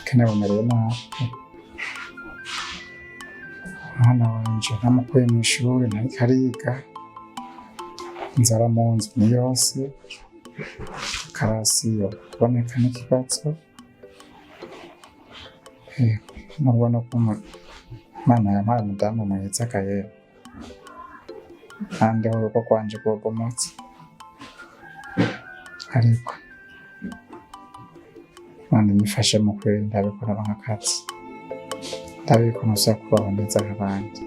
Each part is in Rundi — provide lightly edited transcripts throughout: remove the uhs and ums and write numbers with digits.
kanabonereye nabi umwana wanje namukuye mu ishuri ntariko ariga inzara mu nzu ni yose karasiyo kuboneka n'ikibazo murabona ko Imana yampaye umudamu mwiza akayera kandi urugo rwanje rwobomotse ariko Imana imfashe mu kwirinda ndabikora nk'akazi ndabikora usa kubaho neza nk'abandi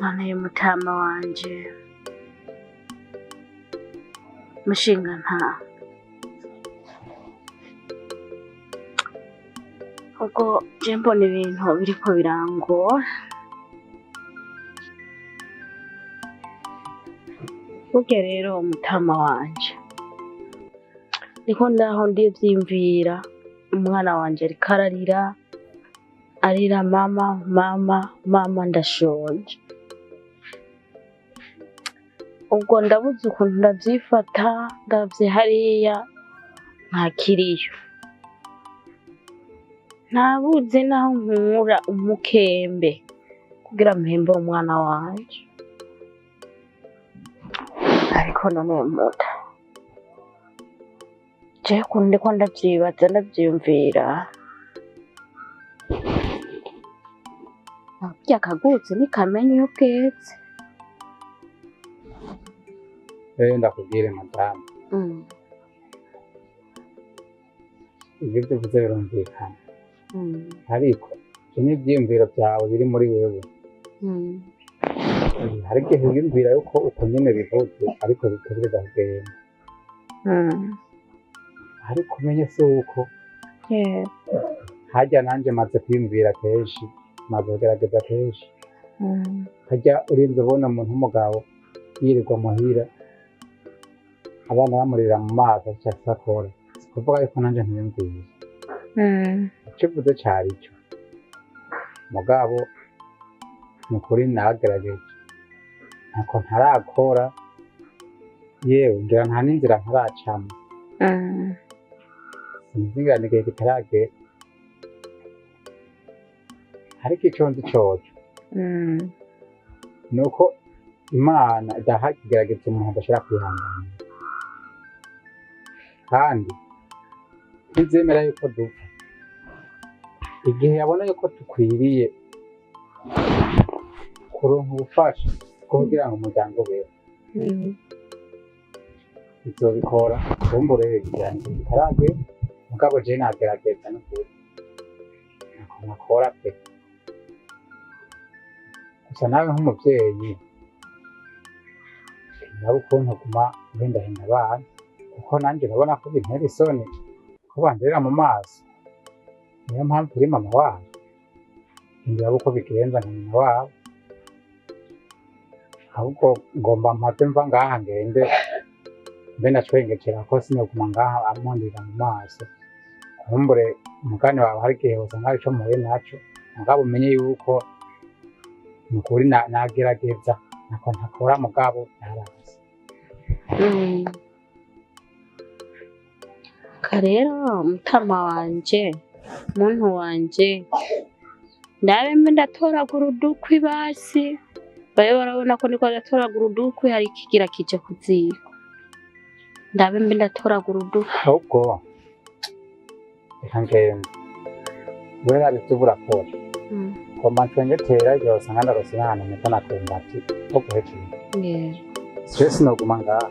Mana y'umutama wanje mushinga nta ubwo je mbona ibintu biriko birangora burya rero umutama wanje niko ndaho ndivyimvira umwana wanje ariko arira mama ndashonje ubwo ndabuze ukuntu ndavyifata ndavye hariya ntakiriyo nabuze naho nkura umukembe kugira mpembe umwana wanje ariko none muta je kunde ko ndavyibaza ndavyumvira burya akagutse ntikamenya iyo bweze ndakubwire madamu ibyo uvuze birumvikana ariko ibyo ni ibyiyumviro byawe biri muri wewe hari igihe wiyumvira yuko uko nyine bivuze ariko bitegereza kugenda ariko umenye si uko hajya nanjye maze kwiyumvira kenshi maze kugerageza kenshi hajya urinze ubona umuntu w'umugabo yirirwa muhira abana bamurira mu maso cyangwa akora si kuvuga yuko nanjye ntiyumvire icyo uvuze cyari cyo mugabo ni ukuri nagerageje ntako ntarakora yewe ngira nta n'inzira ntaracamo sinzingana igihe kitaragera ariko icyo nzi cyoco ni uko Imana idaha ikigerageza umuntu adashobora kwihangana kandi ntizemera yuko dupfa igihe yabona yuko dukwiriye kuronka ubufasha bwo kugira ngo umuryango ubeho izobikora kumbure yanjye bitaragera mugabo je nagerageza n'ukuri ntako nakora pe gusa nawe nk'umuvyeyi nawe ukuntu uguma uhendahenda abana kuko nanjye urabona ko bintera isoni ko banderera mu maso niyo mpamvu uri mama wabo ngira uko bigenza nka nyina wabo ahubwo ngomba mpate mva ngaha ngende mbe nacwengekera ko sinoguma ngaha amundira mu maso kumbure umugani wawe hari igihe usanga hari ico muhuye naco mugabo umenye yuko ni ukuri nagerageza ntako ntakora mugabo yarazi rero mutama wanje muntu wanje ndabe mbe ndatoragura udukwi basi babe barabona ko niko ndatoragura udukwi hari ikigira kije kuziko ndabe mbe ndatoragura udukwi ahubwo reka ngende wera bitubura kora ngomba ncwengetera igihe usanga ndarose n'ahantu mpita nakumva ati ho guhekera stress noguma ngaha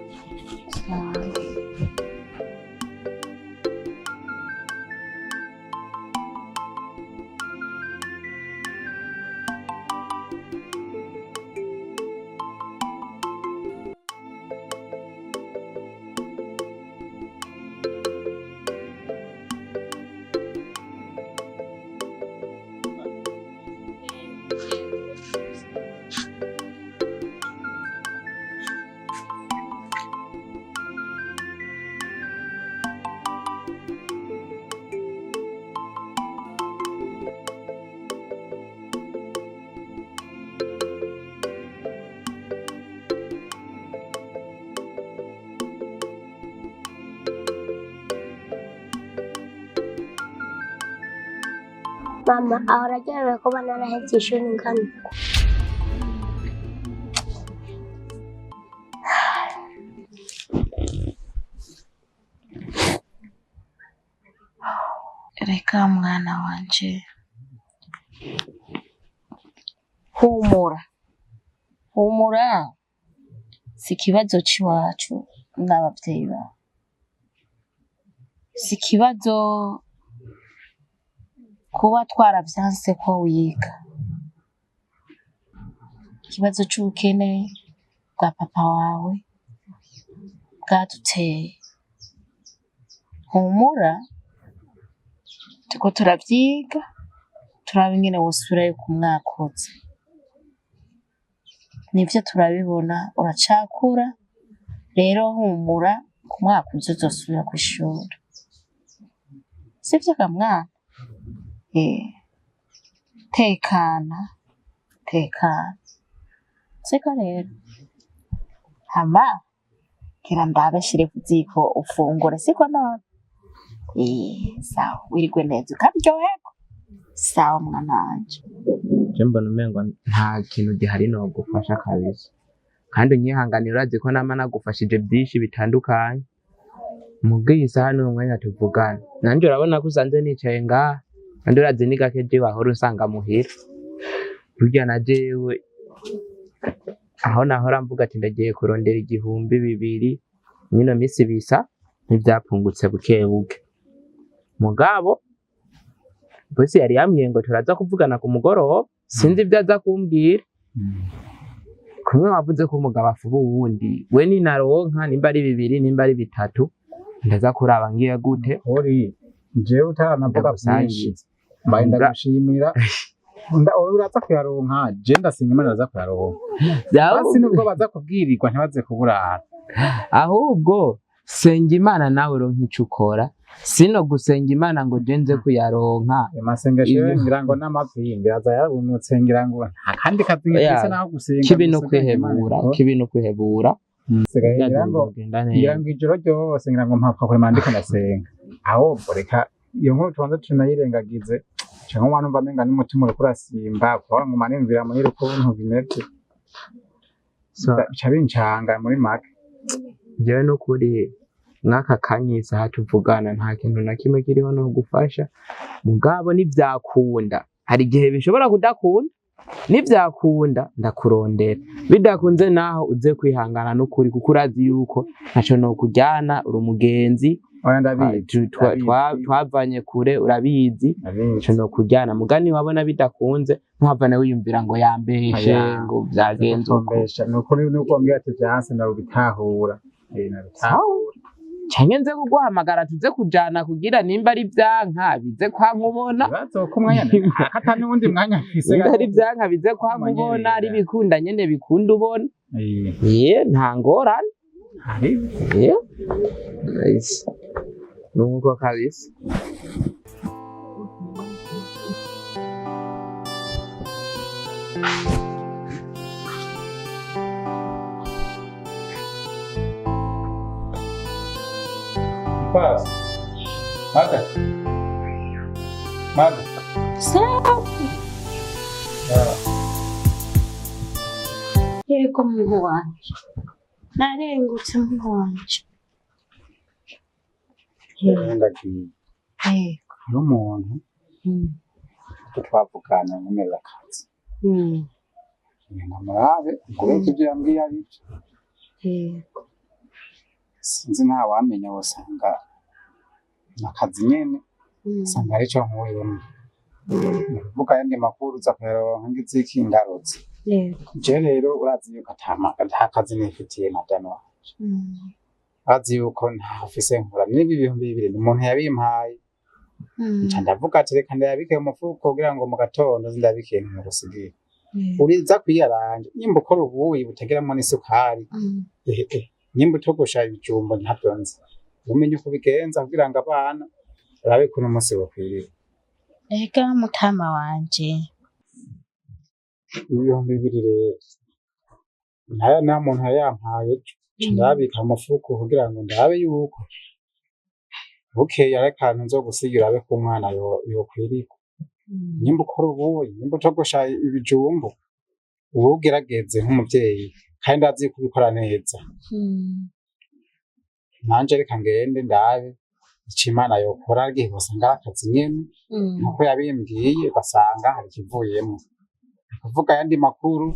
mama ahora aryohewe kuba narahevye ishuri ngana. Reka mwana wanje, humura, si ikibazo c'iwacu n'abavyeyi bawe, si ikibazo kuba twaravyanse ko wiga, ikibazo c'ubukene bwa papa wawe bwaduteye. Humura, turiko turavyiga turaba ingene wosubirayo ku mwaka uza. Nivyo turabibona uracakura, rero humura, ku mwaka uza uzosubira kw'ishuri. Sivyo ga mwana? Tekana. Siko rero. Hama, kira ndabe shire ku ziko ufungure, siko none? Sawa, wirigwe neza ukaryoherwa. Sawa mwana wanje. Je mbona umengo nta kintu gihari no gufasha kabisa, kandi unyihanganira urazi ko nama nagufashije byinshi bitandukanye. Mubwiye isaha n'umwanya tuvugana, nanje urabona ko usanze nicaye ngaha, kandi urazi ni gake je wahora usanga muhira. Burya na jewe aho nahora mvuga ati ndagiye kurondera 2,000 mwino misi bisa ntivyapfungutse buke buke. Mugabo bose yari yambwiye ngo turaza kuvugana ku mugoroba, sinzi ibyo aza kumbwira. Kumwe wavuze ko umugabo afuba uwundi, we ninaronka nimba ari 2 nimba ari 3 ndaza kuraba ngiye gute. Ori jewe utaranavuga byinshi, mbaye ndagushimira. Uraza kuyaronka, je ndasinga Imana aza kuyaronka. Basi nubwo baza kubwirirwa ntibaze kuburara, ahubwo senga Imana nawe ronka ico ukora, sino gusenga Imana ngo je nze kuyaronka. Amasengesho ngira ngo n'amapingi aza yarabunutse, ngira ngo akandi kazingize naho gusenga kibi no kwihebura. Ngira ngo ijoro ryose ngira ngo mpapfa kure mandiko ndasenga. Ahubwo reka iyo nkuru tubanza tunayirengagize, cyangwa umwana umva amenga n'umutima uri kurasimba, kuba ngo manimvira muri rukuntu bimeze. Bincanga muri make. Jewe n'ukuri mwaka kanyisa hatuvugana nta kintu na kimwe kiriho no gufasha. Mugabo nivyakunda, hari igihe bishobora kudakunda, nivyakunda ndakurondera, bidakunze naho uze kwihangana n'ukuri, kuko urazi yuko ntaco no kujyana, uri umugenzi. Twavanye kure, urabizi ntaco no kujyana. Mugani wabona bidakunze ntuhavane wiyumvira ngo yambeshe ngo vyagenze uko. Nukuri nuko mbwira ati vyanse na ubitahura. Canke nze kuguhamagara tuze kujana kugira nimba ari vyanka bize kwa nkubona. Bazoka umwanya hata n'undi mwanya mfise. Nimba ari vyanka bize kwa nkubona, ari bikunda nyene bikunda ubona. Nta ngorane. Nice. Nuko kabisa. Paz. Mada. Safi. Yego muntu wanje. Narengutse muntu wanje. Ndagiye. Hari umuntu twavugana nyemeza akazi. Namurabe ngureke ibyo yambwiye ari byo. Sinzi nta wamenya wasanga akazi nyene, sanga ari cyo nkuyemo. Vuga yandi makuru za kuyaronka ngiziki ingarutse. Je rero urazi yuko nta kazi nifitiye madano wanje. Azi yuko ntafise nkura n'ibi 2,000 umuntu yabimpaye. Nca ndavuga ati reka ndayabike mu mufuko kugira ngo mu gatondo zindabike mu gusigira. Uriza kwiyaranje nyimba ukora ubuyi butegeramo n'isukari. Nyimba utogosha ibijumbo ntabyo nzi. Umenye uko bigenza kugira ngo abana barabe kuno munsi bakwiriye. Ega mutama wanje. 2,000 rero. Nta muntu yampaye. Ndabika amafuko kugira ngo ndabe yuko bukeye ari kantu nzo gusigira abe ku mwana yo kwirika. nyimba ukora ubuyi nyimba utogosha ibijumbu ubu ugerageze nk'umuvyeyi kandi ndazi kubikora neza nanje reka ngende ndabe ico Imana yokora agiye gusanga akazi nyene nkuko yabimbwiye basanga hari ikivuyemo kuvuga ayandi makuru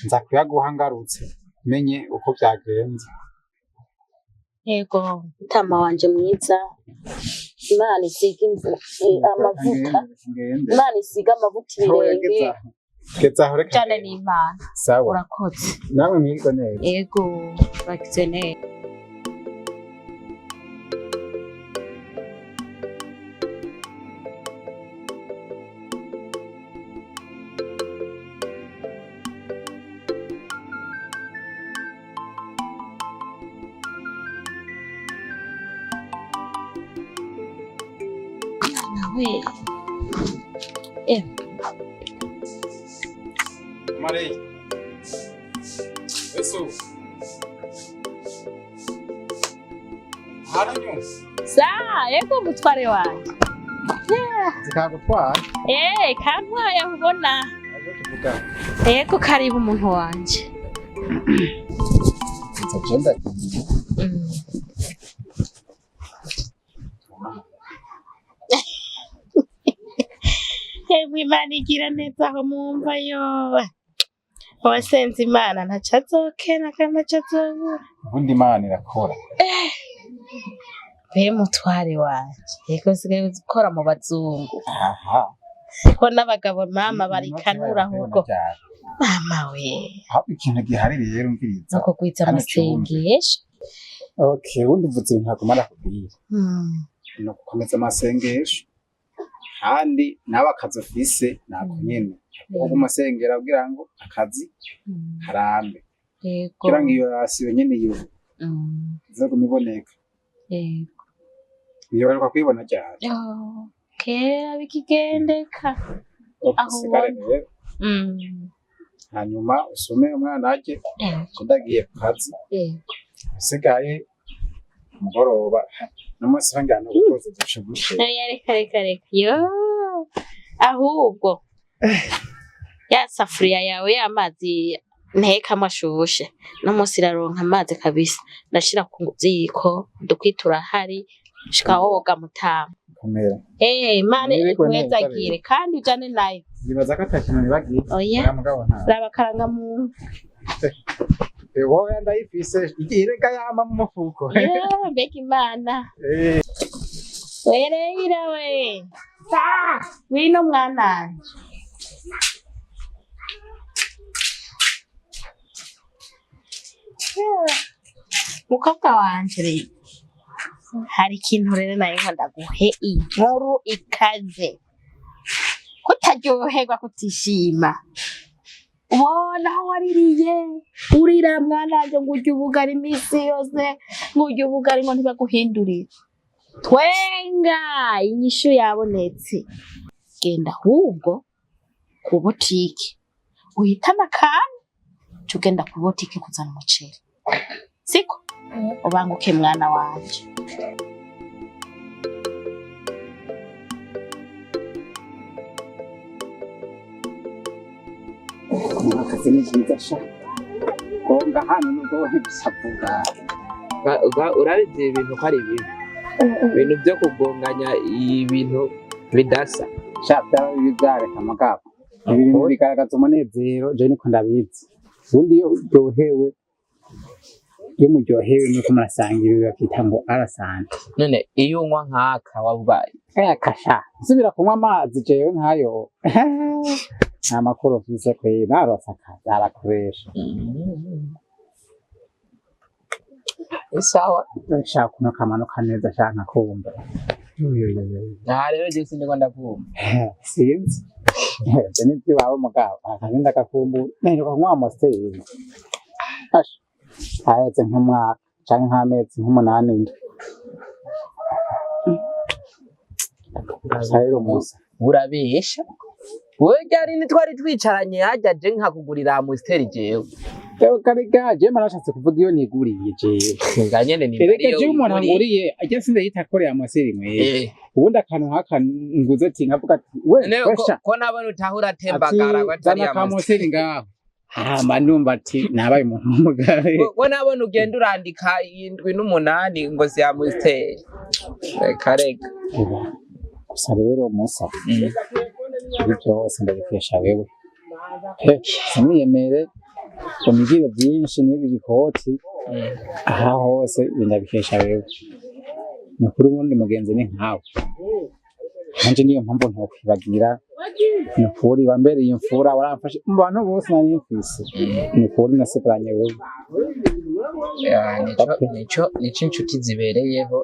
nza kuyaguha ngarutse menye uko vyagenze. Yego mutama wanje mwiza, Imana isiga amavuta, Imana isiga amavuta ibirenge Gezaho reka cyane n'Imana. sawa Urakoze. namwe mwirwa neza. Yego bagize neza. We. Marei. Eso. Haranyo. Sa, yego mutware wanje. Zikagutwara. Kantwaye ubona. Azotuvuga. Yego karibu umuntu wanje. Nzagenda. Imana igira neza aho mumva yo wasenze Imana ntaco azokena kandi ntaco azobura Ubundi Imana irakora. Be mutware wanje yego sigaye ukora mu bazungu Aha. ko n'abagabo mama barikanura ahubwo mama we Haba ikintu gihari rero umviriza. nuko kwitsa amasengesho. Okay, ubundi mvuze ntabwo mara kubwira. No gukomeza amasengesho. Kandi nawe akazi ufise nako nyene. Uko umusengera kugira ngo akazi karambe. Yego. Kugira ngo iyo yasiwe nyene iyo izo kumiboneka. Yego. Biyoberwa kwibona cyane. Kera bikigendeka. Aho ubona. Hanyuma usome umwana aje kudagiye ku kazi. Usigaye umugoroba n'umunsi w'ingano ukoze dushobushe. Reka yo ahubwo ya safuriya yawe y'amazi ntekamo ashushe n'umunsi iraronka amazi kabisa ndashira ku ziko dukwitura hari shika woga mutama Komera. Imana ikwezagire kandi ujane nayo Nibaza ko atakintu nibagiye. Oya raba karanga mu wowe ndayifise ireka yama mu mufuko. mbega Imana wereyira we wino mwananje mukobwa wanje rero hari ikintu rero nayo ndaguhe inkuru ikaze kutaryoherwa kutishima ubona aho waririye urira mwananje ngo urya ubugari iminsi yose ngo urya ubugari ngo ntibaguhindurire twenga inyishu yabonetse genda ahubwo ku botike uhitana akantu tugenda ku botike kuzana umuceri siko ubanguke mwana wanje. Akazi ni byiza sha. Konga hano nubwo bisavuga. Urabizi ibintu ko ari bibi. Ibintu byo kugonganya ibintu bidasa. Sha byaba bibyareka amagabo. Ibintu bigaragaza umunezero je niko ndabizi. Ubundi iyo uryohewe iyo muryohewe nuko murasangira bakita ngo arasante. None iyo unywa nkaka wabaye Kasha subira kunywa amazi jewe nkayo. Nta makuru ufise kwe narosaka arakoresha. Isawa Shaka kuno kamanuka neza shaka kumva. rero je sindiko ndakumva. Sinzi. Je nibyo bawe mugabo akazinda kakumbu nero kunywa amasiteri. Asha haheze nk'umwaka canke nk'amezi nk'umunani ndi. Sayiro musa Urabesha wewe ryari ntitwari twicaranye hajya je nkakugurira amusiteri jewe Ewe karega je marashatse kuvuga iyo niguriye je. nganyene ni Erega je umuntu anguriye ajya sinda yitakoreye amaseri mwe. Ubundi akantu haka nguze ati nkavuga ati we kwesha ko nabona utahura tembagara batari amaseri ngaho. Mba numva ati nabaye umuntu w'umugabe. ko nabona ugenda urandika 7 n'umunani ngo siyamusiteye karega gusa rero musa byose ndabikesha wewe simwiyemere umigire byinshi n'ibi bikoti aha hose ndabikesha wewe ni kuri ubundi mugenzi ni nkawe nanje niyo mpamvu ntokwibagira ni kuri bambereye imfura waramfashe mu bantu bose nari mfise ni kuri nasigaranye wewe nico inshuti zibereyeho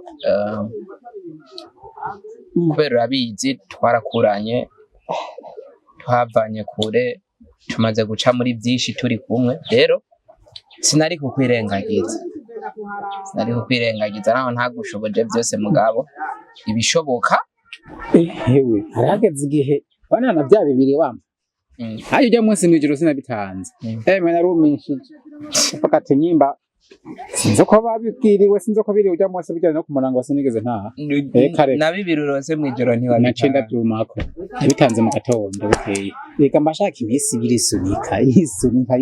kubera urabizi twarakuranye twavanye kure tumaze guca muri byinshi turi kumwe rero sinari kukwirengagiza naho ntagushoboje byose mugabo ibishoboka hewe harageze igihe banana bya bibiri wampa hayo ujya munsi mwijoro sinabitanze mwe narumishije fakate nyimba sinzo ko babibwiriwe sinzo ko biri ujya munsi bijyana no kumurango wasinigeze nta na bibiri urose mwijoro ntiwabitanze nacenda byumako nabitanze mu gatondo bukeye reka mbashaka imisi birisunika yisunika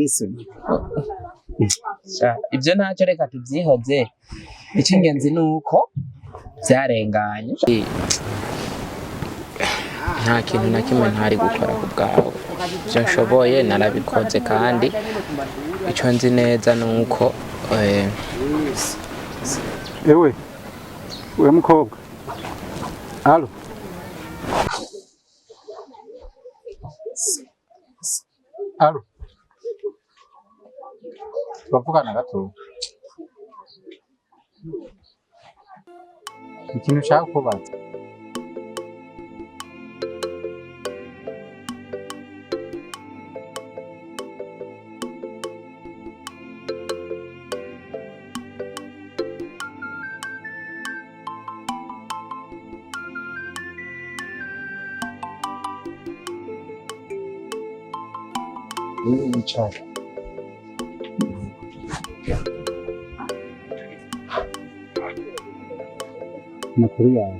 ibyo ntacyo reka tubyihoze icy'ingenzi ni uko byarenganye nta kintu na kimwe ntari gukora ku bwawe ibyo nshoboye narabikoze kandi icyo nzi neza ni uko ewe mukobwa alo tuvugana gato ikintu ushaka kubaza wicara amakuru yawe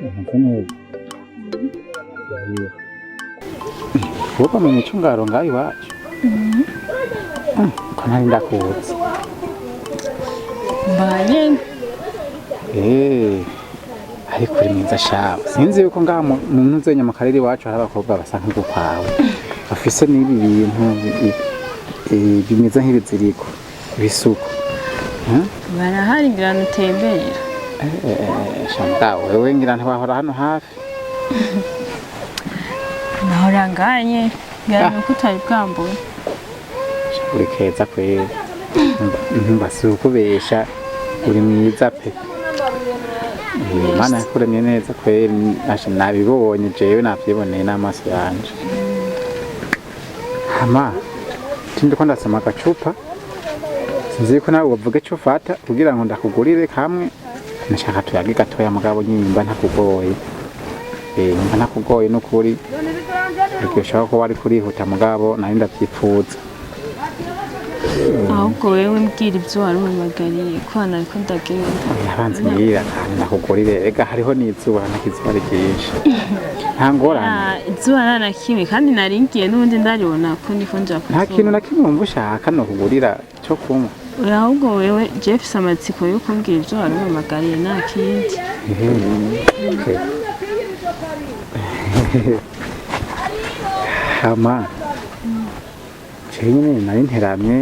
ntabwo neza kuko mu micungaro ngaho iwacu ko nari ndakutse mbanye ariko uri mwiza shawe sinzi yuko ngaha mu ntuzenya mu karere iwacu hari abakobwa basa nk'ugukwawe bafise n'ibi bintu bimeze nk'ibiziriko ibisuko barahari ngira nutembera shamba wewe ngira ntibahora hano hafi nahora nganye ngira nuko utari bwambuye uri keza kwera mbasi ukubesha uri mwiza pe Imana yakuremye neza kwera asha nabibonye jewe navyiboneye n'amaso yanje hama tindiko ndasoma agacupa sinzi ko nawe uvuga icyo ufata kugira ngo ndakugurire kamwe nashaka tuyage gatoya mugabo nyimba ntakugoye nyimba ntakugoye n'ukuri uryoshaka ko wari kurihuta mugabo nari ndabyipfuza ahubwo wewe mbwira ibyo wari umamagariye ko nariko ndagenda yabanze mbwira kandi ndakugurire ega hariho n'izuba nakizuba ryinshi nta ngorane izuba ntanakimwe kandi naringiye n'ubundi ndaribona ko niko nja nta kintu na kimwe wumva ushaka no kugurira cyo kunywa ahubwo wewe Jeff amatsiko yo kumbwira ibyo wari umamagariye nta kindi hama nyine nari nteramye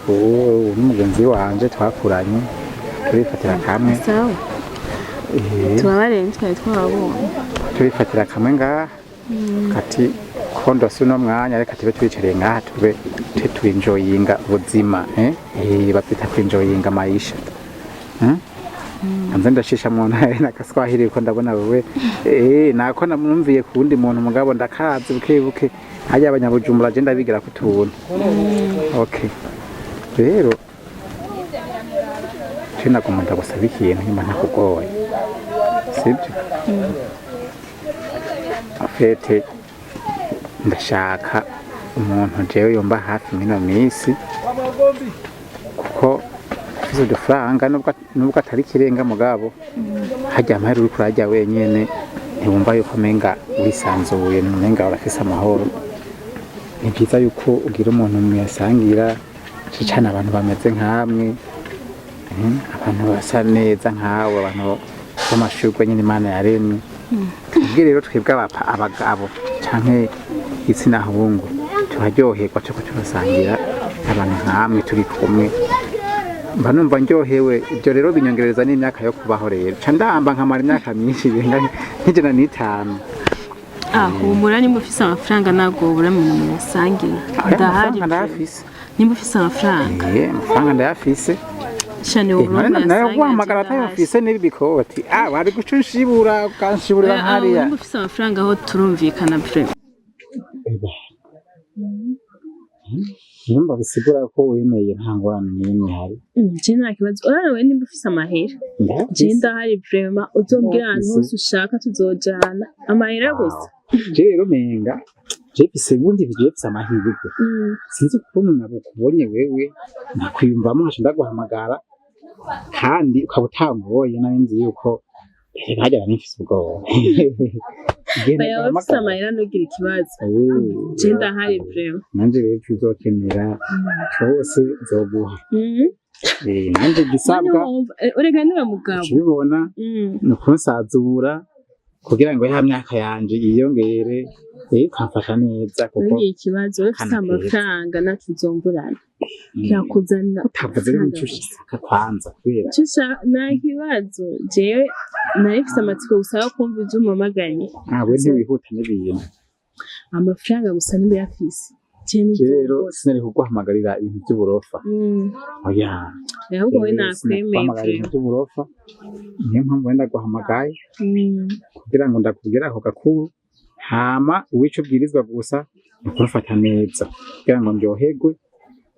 uwo n'umugenzi wanje twakuranye turifatira kamwe tubabareye twari twabonye turifatira kamwe ngaha kati kondo suno mwanya reka tube twicariye ngaha tube tuenjoyinga ubuzima bapita kuenjoyinga maisha Anze ndashisha mu ntare nakaswahili ko ndabona wewe nako namwumviye kundi muntu mugabo ndakazi buke hajya abanyabujumbura je ndabigira kutubona okay rero cina kumunda gusaba ikintu nyuma ntakugoye sibyo afete ndashaka umuntu jewe yumva hafi mino misi kuko ufise udufaranga nubwo atari ikirenga mugabo harya amahera uriko urarya wenyene ntiwumva yuko umenga wisanzuye umenga urafise amahoro ni byiza yuko ugira umuntu muyasangira cicana abantu bameze nkamwe abantu basa neza nkawe abantu b'amashurwe nyine Imana yaremye ubwo rero twebwe abagabo canke igitsina hungu turaryoherwa cyo turasangira abantu nkamwe turi kumwe mba numva ndyohewe ibyo rero binyongereza n'imyaka yo kubaho rero ca ndamba nkamara imyaka myinshi nk'ijana n'itanu humura nimba ufise amafaranga ntabwo ubura mu muyasangira ndahari nimba ufise amafaranga amafaranga ndayafise nayo guhamagara atayafise n'ibi bikoti wari guca unshibura ukanshiburira hariya nimba ufise amafaranga aho turumvikana vrema numva bisigura ko wemeye nta ngorane n'imwe hari je nta kibazo uranawe nimba ufise amahera je ndahari vrema uzombwira ahantu hose ushaka tuzojana amahera gusa je rero menga je fise ubundi je fise amahirwe sinzi ukuntu nabukubonye wewe nakwiyumvamo nkaca ndaguhamagara kandi ukaba utangoye nari nzi yuko ntajya nifise ubwoba bayawe ufise amahera ntugira ikibazo je ndahari vrema nanje rero tuzokenera twose nzoguha nanje gisabwa ureganira mugabo ubibona ni ukunsazura kugira ngo ya myaka yanje yiyongere ukamfasha neza kuko ikibazo ufise amafaranga natuzongurana yakuzanira utavuze n'icyo ushaka kwanza kubera nta kibazo jewe narifise amatsiko gusa yo kumva ivyo umpamaganye we ntiwihuta n'ibintu amafaranga gusa niba yafise rero sinari kuguhamagarira ibintu by'uburofa oya ahubwo we nakwemeye ibintu by'uburofa niyo mpamvu wenda guhamagaye kugira ngo ndakubwira ako gakuru hama uwico bwirizwa gusa ni ukurufata neza kugira ngo ndyoherwe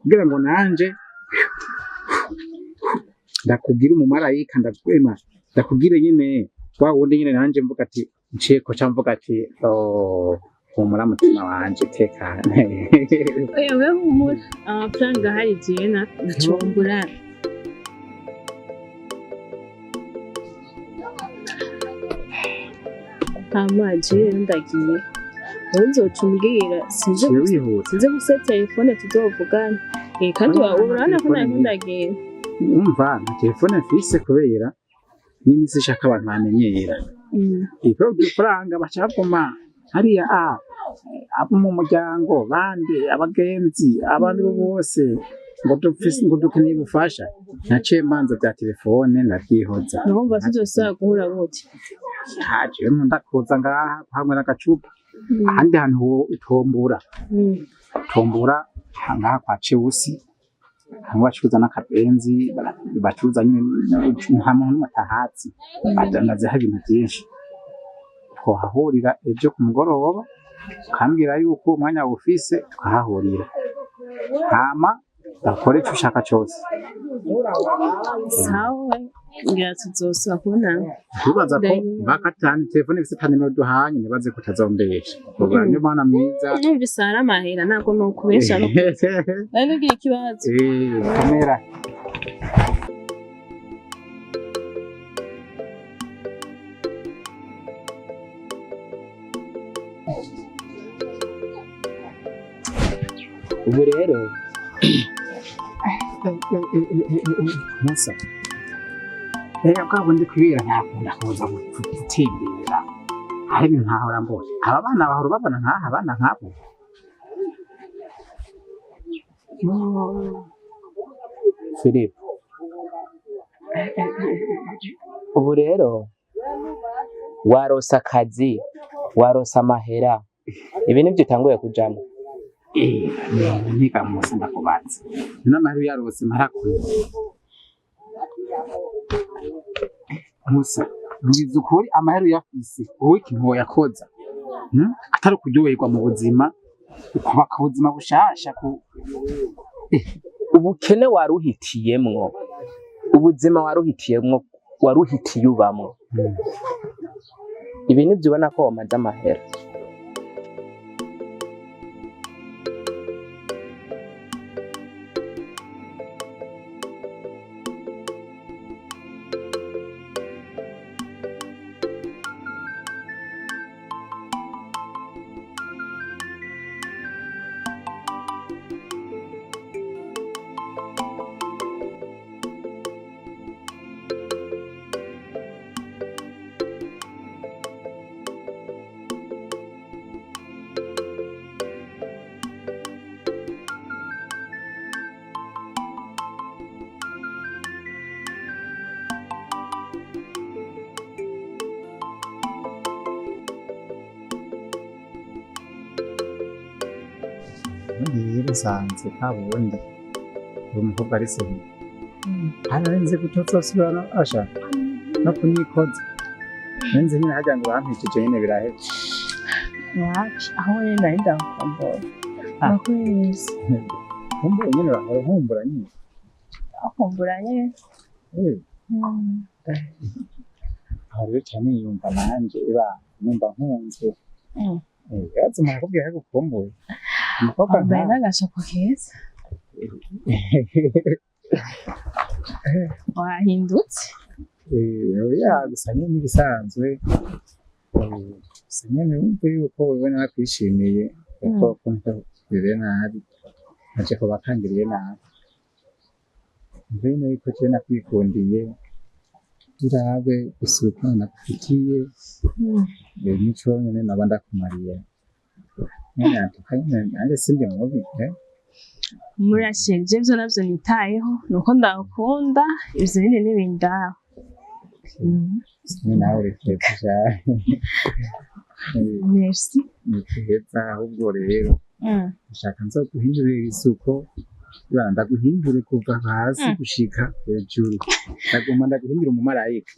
kugira ngo nanje ndakubwira umumarayika ndakubwire nyine wa wundi nyine nanje mvuga ati nciye ko ca mvuga ati humura mutima wanje tekane oya we humura amafaranga hari jewe nacomburana amaje ndagiye nzoca umbwira sinzi gusa telefone tuzovugana kandi urabona ko nari ndagiye umva nta telefone mfise kubera n'imisi ishaka abantu bamenyera ibyo udufaranga bacaguma hariya abo mu muryango bande abagenzi abandi bose ngo dukeneye ubufasha naciye mbanza bya telefone ndabyihoza numva tuzosaba guhura gute haje ndakuza ngaha hamwe n'agacupa ahandi hantu utombura ngaha kwa Cheusi hamwe bacuruza n'akabenzi bacuruza nyine nta muntu atahatsi badandaza ibintu byinshi twahahurira ejo ku mugoroba ukambwira yuko umwanya ufise tukahahurira hama bakore icyo ushaka cyose sawa ngira tuzosaba kubona tubaza ko bakatani telefone ifite kanimero duhanye nibaze kutazombesha ubwo niyo mana mwiza numvise hari amahera ntabwo ni ukubesha nari nugira ikibazo kamera ubu rero musa bwabundi kubera ntakunda kuza gutembera hari ibintu ntahora mbona aba bana bahora babona nk'aha abana nk'abo Philippe ubu rero warosa akazi warosa amahera ibi nibyo utanguye kujamo niga musa ndakubanza n'amahera yarose marakuru musa ngize ukuri amahera yafise wowe ikintu yakoza atari kuryoherwa mu buzima ukubaka ubuzima bushasha ubukene waruhitiyemwo ubuzima waruhitiye ubamwo ibi nibyo ubona ko wamaze amahera rero nsanze kabundi uwo mukobwa ari sebi ararenze gutozosubirana asha no kunyikoza nenze nyine hajya ngo bampitije nyine birahera wapi aho nyine nari ndakumbura akwezi kumbura nyine bahora nkumbura nyine akumbura nyine aho rero cyane yumva nanje iba numva nkunze yaza umuntu ko gukumbuye umukobwa mbaye n'agashako keza wahindutse oya gusa nyine n'ibisanzwe gusa nyine wumva yuko ubona nakwishimiye kuko kumva bibere nabi naje ko bakangiriye nabi mbene yuko cyane nakwikundiye turabe gusuka nakufitiye nico nyine naba ndakumariye nyine atukanye nanjye sindi mubi murashenje byo navyo nitayeho nuko ndakunda ivyo bindi n'ibindaho nawe reflexa merci nikiheza ahubwo rero ndashaka nzo guhindurira isuko ndaguhindure kuva hasi gushika hejuru ndagomba ndaguhindura umumarayika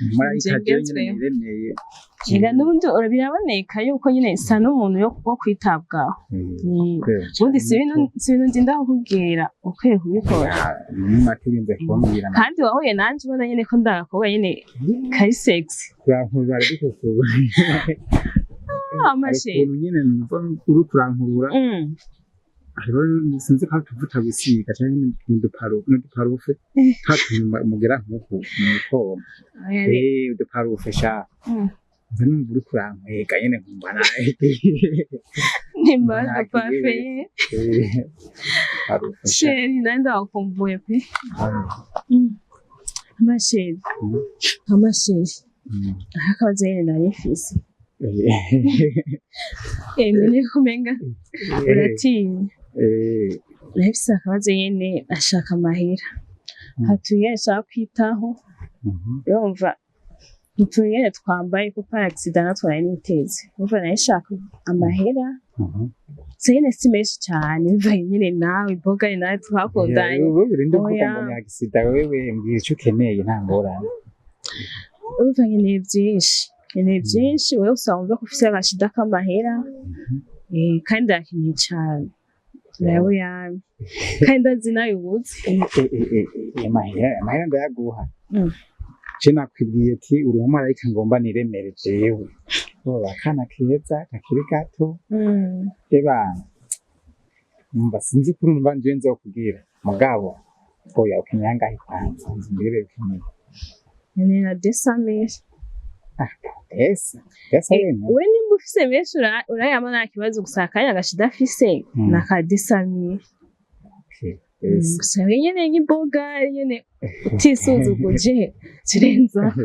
umumarayika nyine niremeye Ega n'ubundi biraboneka yuko nyine isa n'umuntu wo kwitabwaho ubundi si ibintu ndinda kukubwira ukwiye kubikora kandi wahuye nanje ubona nyine ko ndagakobwa nyine kari sexy turankura ariko amashe nyine uri kurankurura hariho sinzi ko tuvuta gusiga cyangwa n'uduparufe hatuma umugera nk'uku mwikoma uduparufe sha numva uri kurankwega nyine nkumva nawe nimbaza pafe sheri nandi ndakumbuye pe amasheri akabaza nyine nari mfise none kumenga uratinya nahise akabazo nyene ashaka amahera hatuye ashaka kwitaho yumva ntituyene twambaye kuko accident natwaye niteze umva nashaka amahera cyane si menshi cyane bivaye nyine nawe boga nawe twakundanye wowe urinde kuvuga ngo ni accident wewe mbwira icyo ukeneye nta ngorane urumva nkeneye byinshi wowe usanga ko ufite agashida k'amahera kandi akeneye cyane nawe yawe kandi azi nawe ubuze amahera ndayaguha je nakwibwiye ati uri umumarayika ngomba niremere jewe akana keza kakiri gato ebana mba sinzi kuri numva nje nzokubwira mugabo oya ukeneye angahe kwanza nzimbere ukeneye na desamesha esa we nimba ufise menshi urayama nta kibazo gusa akanya agashida afise na ka desamesha gusa nyene nk'imboga nyene utisuzuguje kirenzaho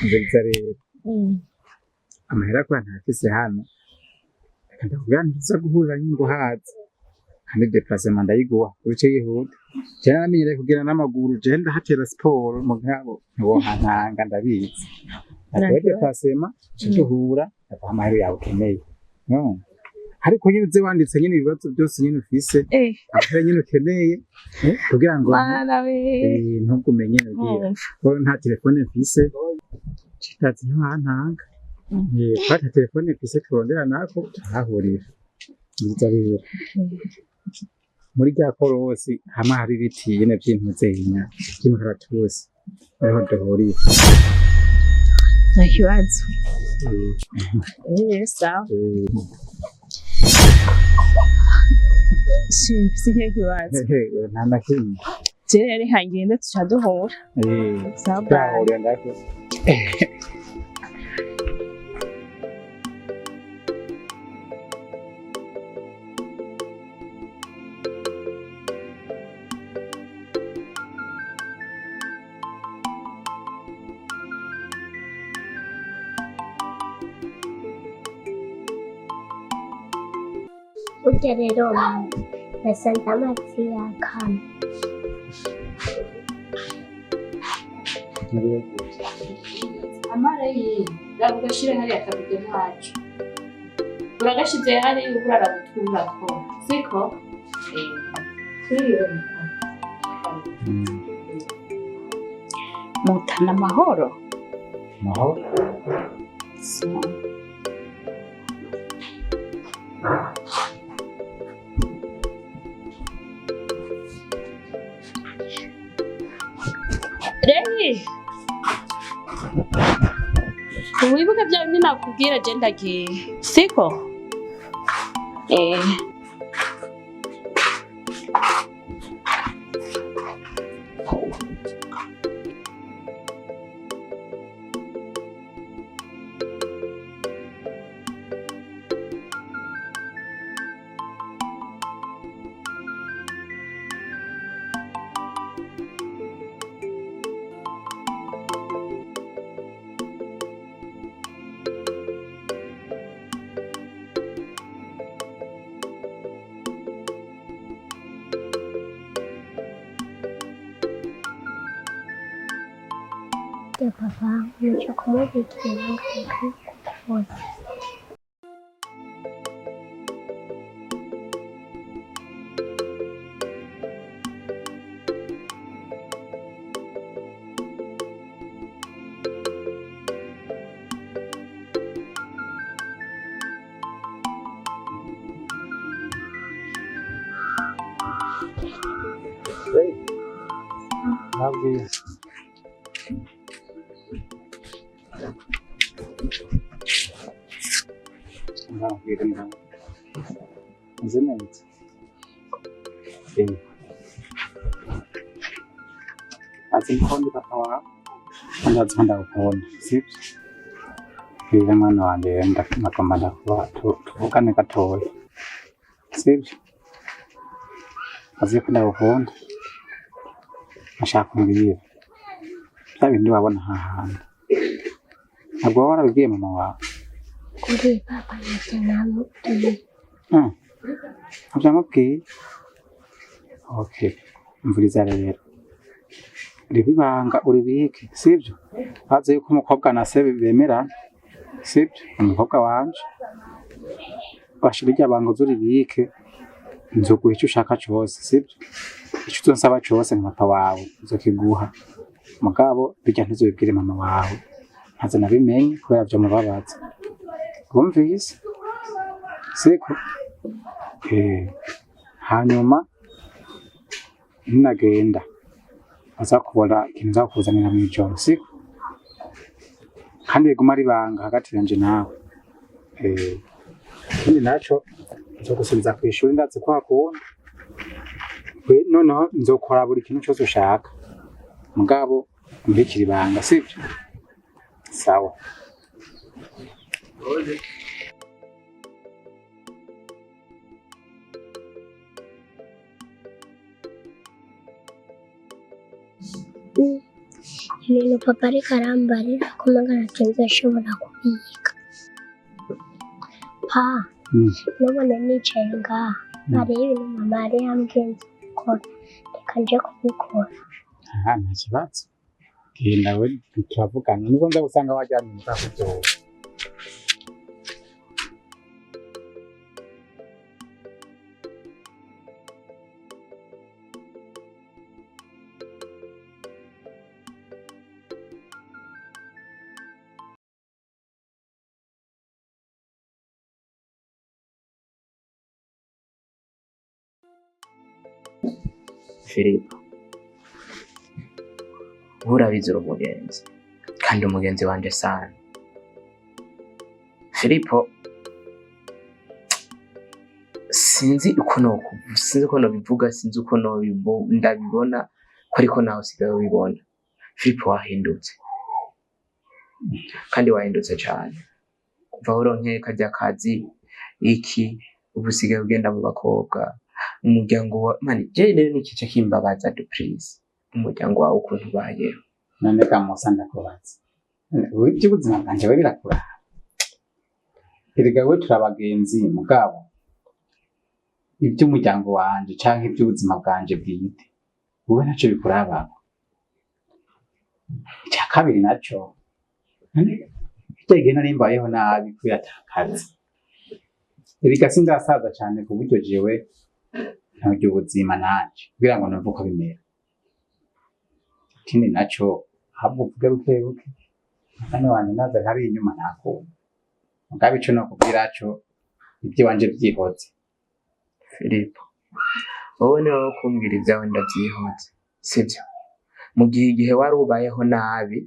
nziza rero amahera kwa ntafise hano ndakubwira ntiza guhurira n'ingo hazi kandi déplacement ndayiguha uruce yihuta cyane namenyere kugira n'amaguru je ndahatera siporo mugabo ngo hantanga ndabizi akore déplacement duhura amahera yawe ukeneye ariko nyine uze wanditse nyine ibibazo byose nyine ufise amahera nyine ukeneye kugira ngo ntugumenye ko nta telefone mfise kitatse ntantanga fata telefone mfise turondera nako turahurira nziza rero muri rya korosi hama hari ibiti nyine by'intuzenya by'imikaratusi ariho duhuriye nta kibazo sawa Sivyo kibazo. Nta nakimwe. Rero hangenda tuca duhura. Twahurira ndako. Burya rero nasanze amazi yakana. Amara ye, gashira hariya kabuge ntacu. uragashize hariya urara guturako siko mutana amahoro mahoro Reyi wibuke bya bindi nakubwira je ndagiye siko Ya papa, mucho como de que no sé. nabwiye nabwira ndawe uzi neza azi ko ndi papa wawe kandi azi ko ndagukunda sibyo bwira mwana wanjye ndagomba ndakuba tuvugane gatoya sibyo azi ko ndagukunda ashaka kumbwira bya bindi wabona aha hantu ntabwo waba warabibwiye mama wawe Kuri papa nasamubwiye. Ubyamubwiye? Okay. Mvuriza rero. Ribibanga uribike, sibyo? Baze yuko umukobwa na se bemera, sibyo? Umukobwa wanje. Bashira irya banga uzuribike. Nzoguha icyo ushaka cyose, sibyo? Icyo uzonsaba cyose ni papa wawe, nzokiguha. Mugabo bijya ntuzobibwire mama wawe. Ntaze nabimenye kubera byo mubabaza. Wumvise? Siko? Hanyuma ninagenda azakubona ikintu nzakuzanira mu ijoro, siko? Kandi riguma ribanga hagati yanje nawe. Ikindi naco nzogusubiza ku ishuri ndazi ko hakunda. Noneho nzokora buri kintu cyose ushaka. Mugabo umbikira ibanga, sibyo? Sawa. Ibintu papa ariko arambarira ko magana cyenda ashobora kubika. Nubona nicaye ngaha hariho ibintu mama yari yambwiye gukora reka nje kubikora. Nta kibazo. Genda we turavugana nubwo nza gusanga wajyanye mukakubyo. Filipo urabizi uri umugenzi kandi umugenzi wanje sana. Filipo sinzi uko nobivuga, sinzi uko ndabibona ko ariko nawe usigaye ubibona. Filipo wahindutse kandi wahindutse cyane kuva uronkeye kajya kazi iki ubu usigaye ugenda mu bakobwa. Umuryango wa mani je rero nikice kimbabaza du please umuryango wawe ukuntu bayeho. None kamusa ndakubaza ibyo ubuzima bwanje we birakura erega we turabagenzi mugabo iby'umuryango wanje canke iby'ubuzima bwanje bwite wowe ntaco bikuraba. Icya kabiri naco icyo gihe nari mbayeho nabi kuyatakaza erega sindasaza cane ku buryo jewe ntarya ubuzima nanje kugira ngo numve uko bimera. Ikindi naco ahubwo uvuge buke buke mwana wanje naza ntari inyuma ntakunda mugabe ico nokubwira co ivy'iwanje vyihoze. Filipo, wowe ni wowe kumbwira ibyawe ndavyihoze sivyo? Mu gihe igihe wari ubayeho nabi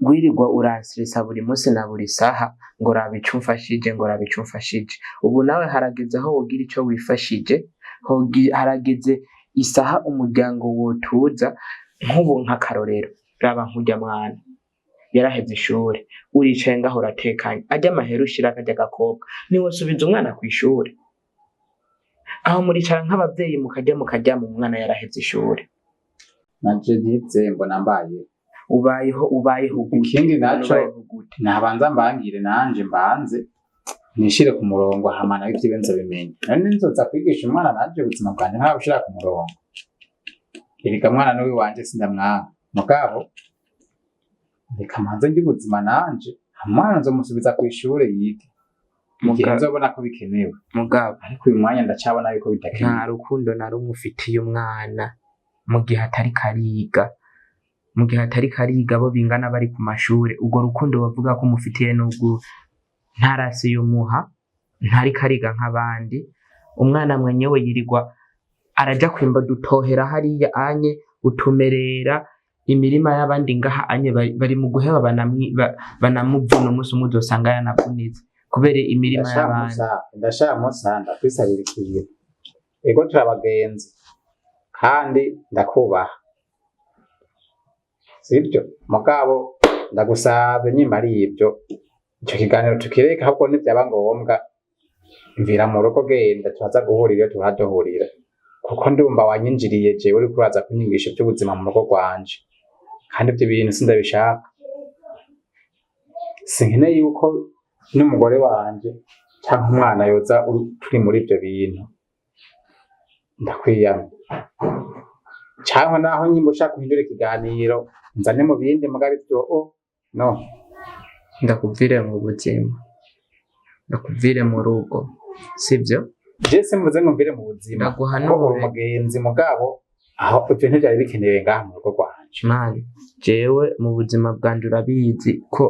wirirwa uranstresa buri munsi na buri saha ngo raba ico umfashije, ngo raba ico umfashije. Ubu nawe harageze aho wogira ico wifashije, harageze isaha umuryango wotuza. Nk'ubu nk'akarorero raba nk'urya mwana yarahevye ishure, uricaye ngaho uratekanye, arya amahera ushira akarya gakobwa niwosubiza umwana kw'ishure? Aho muricara nk'abavyeyi mukarya mu mwana yarahevye ishure. Nanje ntize mbona mbaye ubayeho ikindi naco nabanza mbangire nanje mbanze nishire ku murongo hama nawe ivyiwe nzobimenye. None nzoza kwigisha umwana nanje ubuzima bwanje ntabushira ku murongo. Erega mwana niwe wanje sindamwanga mugabo reka manze ngira ubuzima nanje umwana nzomusubiza kw'ishure yige mugihe nzobona ko bikenewe. Mugabo ariko uyu mwanya ndacabona yuko bidakenewe. nta rukundo na rumwe ufitiye umwana mu gihe atari kariga bo bingana bari ku mashure. Ubwo rukundo bavuga ko umufitiye n'ubwo ntarasi yumuha ntari kariga nk'abandi. Umwana mwenyewe yirirwa araja kwimba dutohera hariya anye utumerera imirima y'abandi ngaha anye bari mu guheba banamuvuna umunsi umwe uzosanga yanavunitse kubera imirima y'abandi. Ndashaka musa ndakwisabirikiye ego turabagenzi kandi ndakubaha sibyo mugabo ndagusaba nyimba ari ibyo ico kiganiro tukireka ahubwo nivyaba ngombwa mvira mu rugo genda turaza guhurira iyo turaduhurira kuko ndumva wanyinjiriye jewe uriko uraza kunyigisha ivy'ubuzima mu rugo rwanje kandi ivyo bintu sindabishaka. Sinkeneye yuko n'umugore wanje canke umwana yoza turi muri ivyo bintu. Ndakwiyamye canke naho nyimba ushaka guhindura ikiganiro nzane mu bindi mugabe ivyo no ndakuvire mu buzima, ndakuvire mu rugo sivyo? Je simvuze ngo mvire mu buzima ndaguhanura umugenzi mugabo aho ivyo ntivyari bikenewe ngaha mu rugo rwanje. Mani jewe mu buzima bwanje urabizi ko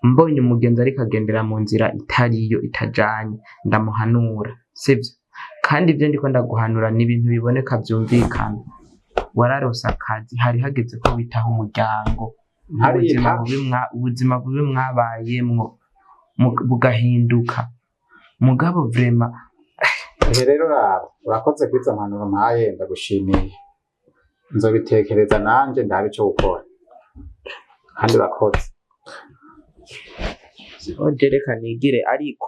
mbonye umugenzi ariko agendera mu nzira itariyo itajanye ndamuhanura sivyo? Kandi ivyo ndiko ndaguhanura ni ibintu biboneka vyumvikana. Wararose akazi, hari hageze ko witaho umuryango. Ubuzima bubi mwabayemwo bugahinduka mugabo vrema. Rero raba urakoze kwiza mpanuro mpaye ndagushimiye, nzobitekereza nanje ndabe ico gukora kandi urakoze. Reka nigire ariko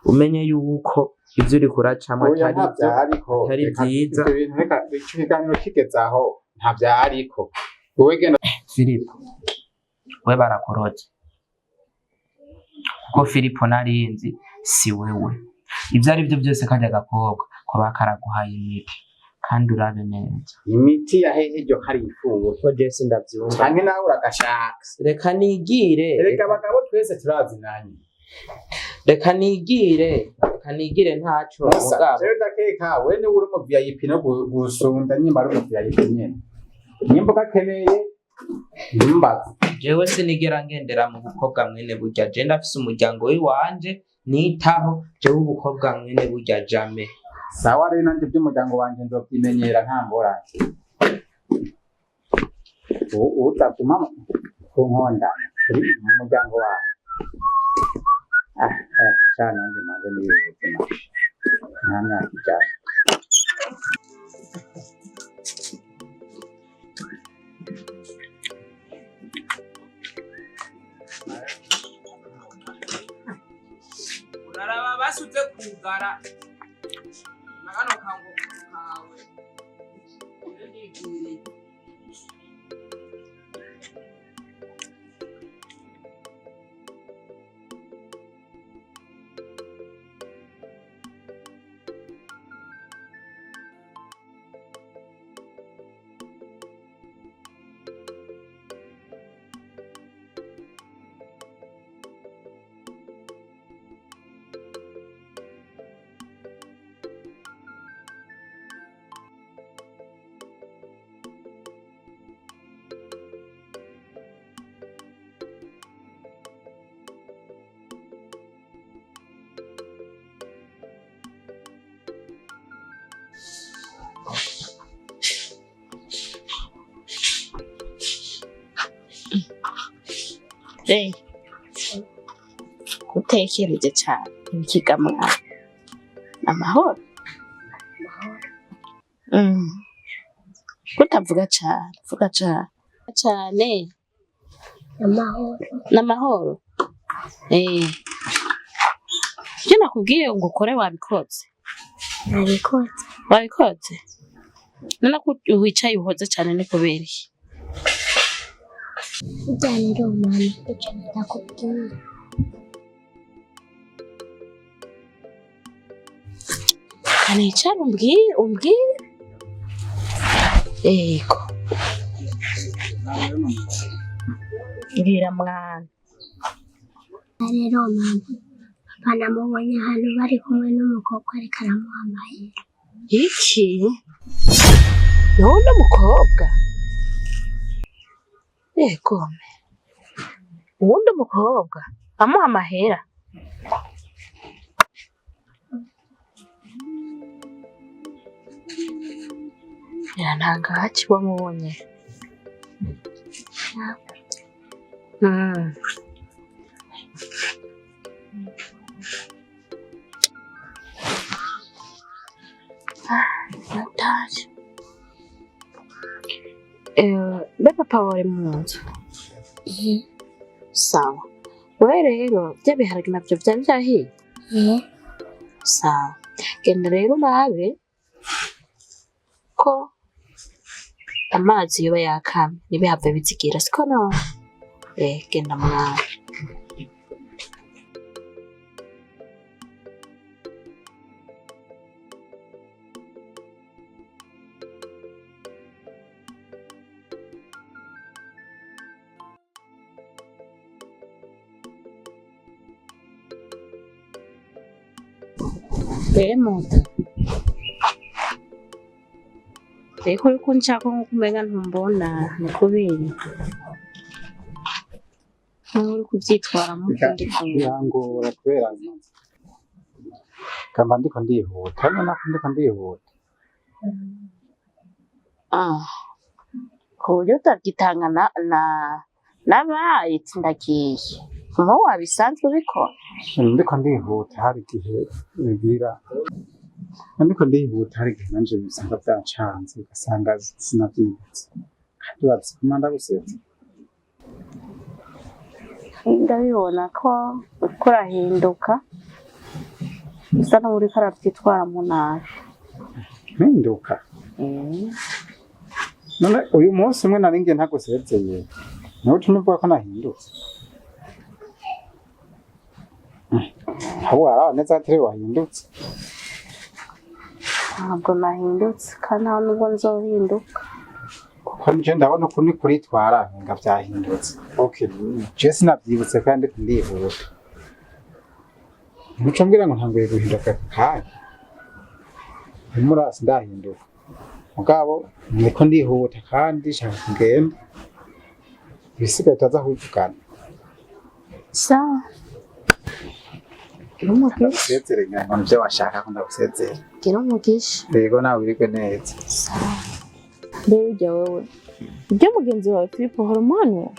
umenye yuko ivyo uriko uracamwo atari vyiza. Reka ico kiganiro kigeze aho nta vyariko wowe genda. Filipo we barakoroze kuko Filipo narinzi si wewe. Ivyo ari vyo vyose kandi agakobwa ko bakaraguhaye imiti kandi urabe neza. Imiti yahehe iryo hari ifuwe ko je sindavyumva canke nawe uragashaka. Reka nigire. Reka abagabo twese turazinanye. Reka nigire ntaco mugabo. Jewe ndakeka we ni uri mu VIP no gusunda nyimba ari mu VIP nyene. Nyimba gakeneye nimbaza. Jewe sinigera ngendera mu bukobwa mwene burya. Je ndafise umuryango w'iwanje nitaho. Jewe ubukobwa mwene burya jame. Sawa rero nanje by'umuryango wanje ndovyimenyera nta ngorane. Utaguma ku nkonda uri mu muryango wawe. Ashana nanje maze n'ibuzima nta myaka ijana. Uraraba basuze kugara nagano kango kawe ndigire. utekereje cyane ikiga mwana amahoro kutavuga cyane vuga cyane n'amahoro ibyo nakubwiye ngo ukore wabikoze none ko wicaye uhoze cyane ni kubera iki Ujyanira umwana icyo ndakubwira. Kanicara umbwire yego mbwira mwana Rero mama papa namubonye ahantu bari kumwe n'umukobwa ariko aramuhambaye. iki none mukobwa yego uwundi mukobwa amuha amahera ntangaci wamubonye nataje be papa wari mu nzu sawa we rero bya biharage navyo vyari vyahiye sawa genda rero urabe ko amazi yoba yakamye ntibihave bizigira siko none genda mwana muda reko yuko nshaka nko kumenya ntumbona ni kubiri uri kubyitwaramo birangora kubera kamba ndiko ndihuta ndiko ndihuta ku buryo utabyitanga nabaye ndagiye nko wabisanzwe ubikora ndiko ndihuta hari igihe bigira ndiko ndihuta hari igihe nanje bisanga byancanze ugasanga sinabyibutse kandi bazikuma ndagusetse ndabibona ko uriko urahinduka usa n'uriko arabyitwara mu nabi mpinduka none uyu munsi umwe nari ngiye ntagusezeye niwe utumye uvuga ko nahindutse waraba neza atari wahindutse ntabwo nahindutse kandi nta nubwo nzohinduka kuko nje ndabona uko ni kuritwara nga byahindutse okay je sinabyibutse kandi ndihuta muco mbwira ngo ntanguye guhinduka kandi murasi ndahinduka mugabo niko ndihuta kandi shaka kugenda bisigaye taza kuvugana sawa Usezere ngo nivyo washaka ko ndagusezera. Gira umugisha. Yego nawe uriko neza. Mbega wewe. Ibyo mugenzi wawe Filipo Hormone.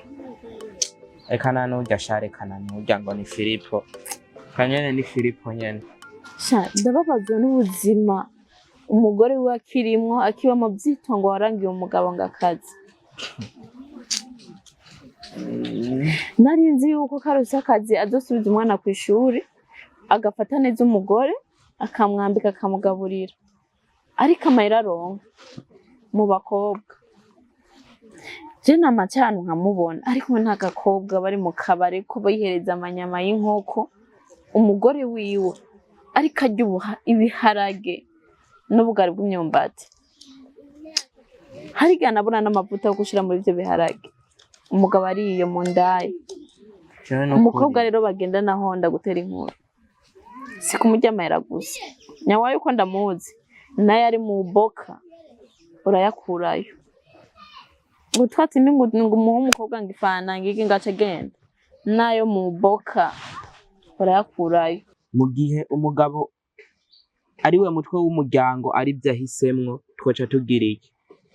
Eka nanujya sharekana nujya ngo ni Filipo. Kanyene ni Filipo nyene. Sha ndababazwa n'ubuzima umugore we akirimwo akiba mu byitongo warangiye umugabo ngakazi. Nari nzi yuko karose akazi adosubiza umwana ku ishuri agafata neza umugore akamwambika akamugaburira ariko amayira aronka mu bakobwa je namacana nkamubona ariko nta gakobwa bari mu kabare ko bayihereza amanyama y'inkoko umugore wiwe ariko arya ibiharage n'ubugari bw'imyumbati hari gana nabona n'amavuta yo gushira muri ivyo biharage umugabo ari iyo mu ndaye umukobwa rero bagenda na Honda gutera inkuru si kumujyamera gusa nyawaye uko ndamuzi naye ari mu boka urayakurayo gutwata imingu umuha umukobwa ngifana ngiki ngace genda nayo mu boka urayakurayo mu gihe umugabo ari we mutwe w'umuryango ari byo ahisemwo twaca tugira iki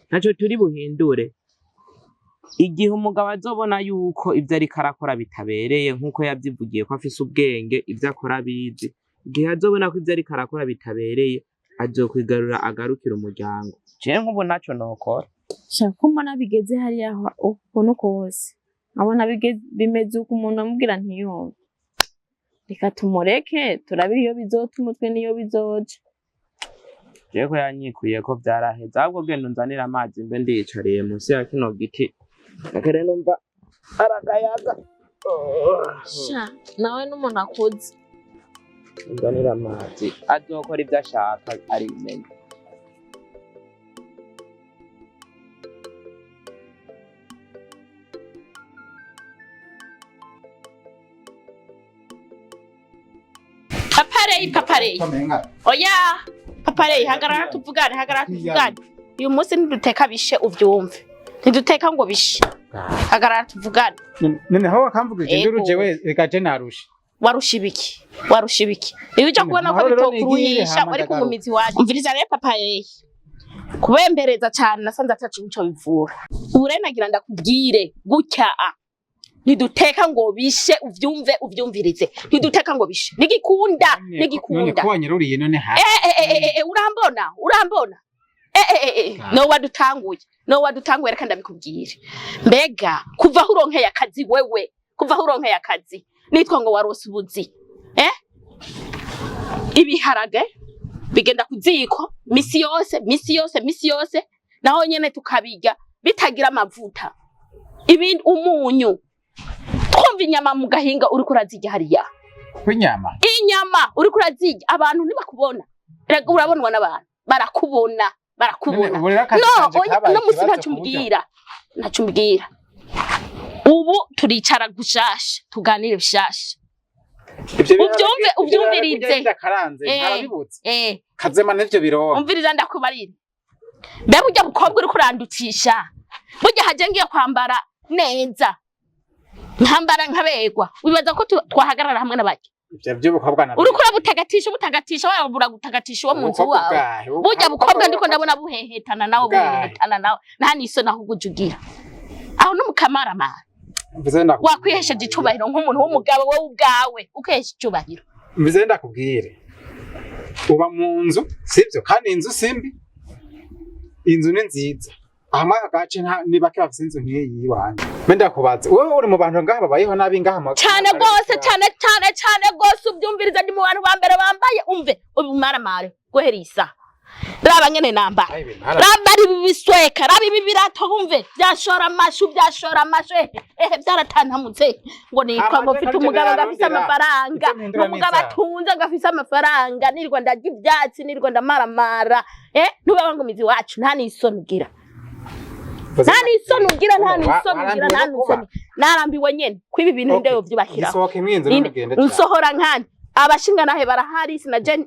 ntacyo turi buhindure igihe umugabo azobona yuko ivyo ariko arakora bitabereye nk'uko yavyivugiye ko afise ubwenge ivyo akora abizi, igihe azobona ko ivyo ariko arakora bitabereye azokwigarura agarukira umuryango. Jewe nk'ubu naco nokora. Shaka ko mbona bigeze hariya ukuntu kose abona bimeze uko umuntu amubwira ntiyumve, reka tumureke turabe iyo bizota umutwe niyo bizoja. Jewe ko yanyikuye ko vyaraheze, ahubwo genda unzanira amazi mbe ndiyicariye munsi ya kino giti akere numva aragayaga. Sha nawe n'umuntu akuze Unzanira amazi azokora ivyo ashaka arimenye. Paparei. Oya, paparei, hagarara tuvugane. Uyu munsi ntiduteka bishe uvyumve. Ntiduteka ngo bishe. Hagarara tuvugane. None ho wakamvugije nduru jewe reka je narusha. Warusha ibiki? Iyo uja kubona ko bitokuruhisha wari kumumizi waje. Umviriza rero paparei. Kubembereza cyane nasanze atacu ico bivura. Uburenagira ndakubwire gutya ntiduteka ngo bishe uvyumvirize. Ntiduteka ngo bishe. Nigikunda. None ko wanyeruriye none ha. Urambona. No wadutanguye reka ndabikubwire. Mbega kuva aho uronkeye akazi wewe. Nitwa ngo warose ubuzi. Ibiharage bigenda kuziko misi yose naho nyene tukabirya bitagira amavuta. Ibindi umunyu. Twumva inyama mu gahinga uri kurazijya hariya. Inyama uri kurazijya abantu ntibakubona. Rega urabonwa n'abantu. Barakubona. No musi ntacumbwira. Ubu turicara gushasha tuganire bishasha. Uvyumvirize. Kazema n'ivyo biroba. Umviriza ndakubarira. Mbega ujya bukobwa uri kurandutisha. Burya haje ngiye kwambara neza. Nkambara nkabegwa. Wibaza ko twahagarara hamwe n'abaki. Ivyo by'ubukobwa na. Uri kura butagatisha wabura gutagatisha wo munzu wawe. Burya bukobwa ndiko ndabona buhehetana nawo. Nta niso naho ugujugira. Aho n'umukamara mara. Wakwihesheje icubahiro nk'umuntu w'umugabo wowe ubwawe ukesha icubahiro. Mbize ndakubwire. Uba mu nzu sivyo kandi inzu simbi. Inzu ni nziza. Ama agace niba kafise inzu nkiyi yiwanje. Menda kubaza wowe uri mu bantu ngaha babayeho nabi ngaha mu. Cyane gose ubyumviriza ndi mu bantu bambere bambaye umve ubumaramare guherisa. Raba nyene namba. Raba bibisweka, raba bibirato umve byashora amashu byaratantamutse ngo nikwa ngo mfite umugabo gafise amafaranga. Umugabo atunze gafise amafaranga nirwa ndarya ivyatsi nirwa ndamaramara. Ntubabangumizi wacu nta nisoni ugira. Narambiwe nyene kwibi bintu ndeyo vyubahira. Nsohora nkani abashinga nahe barahari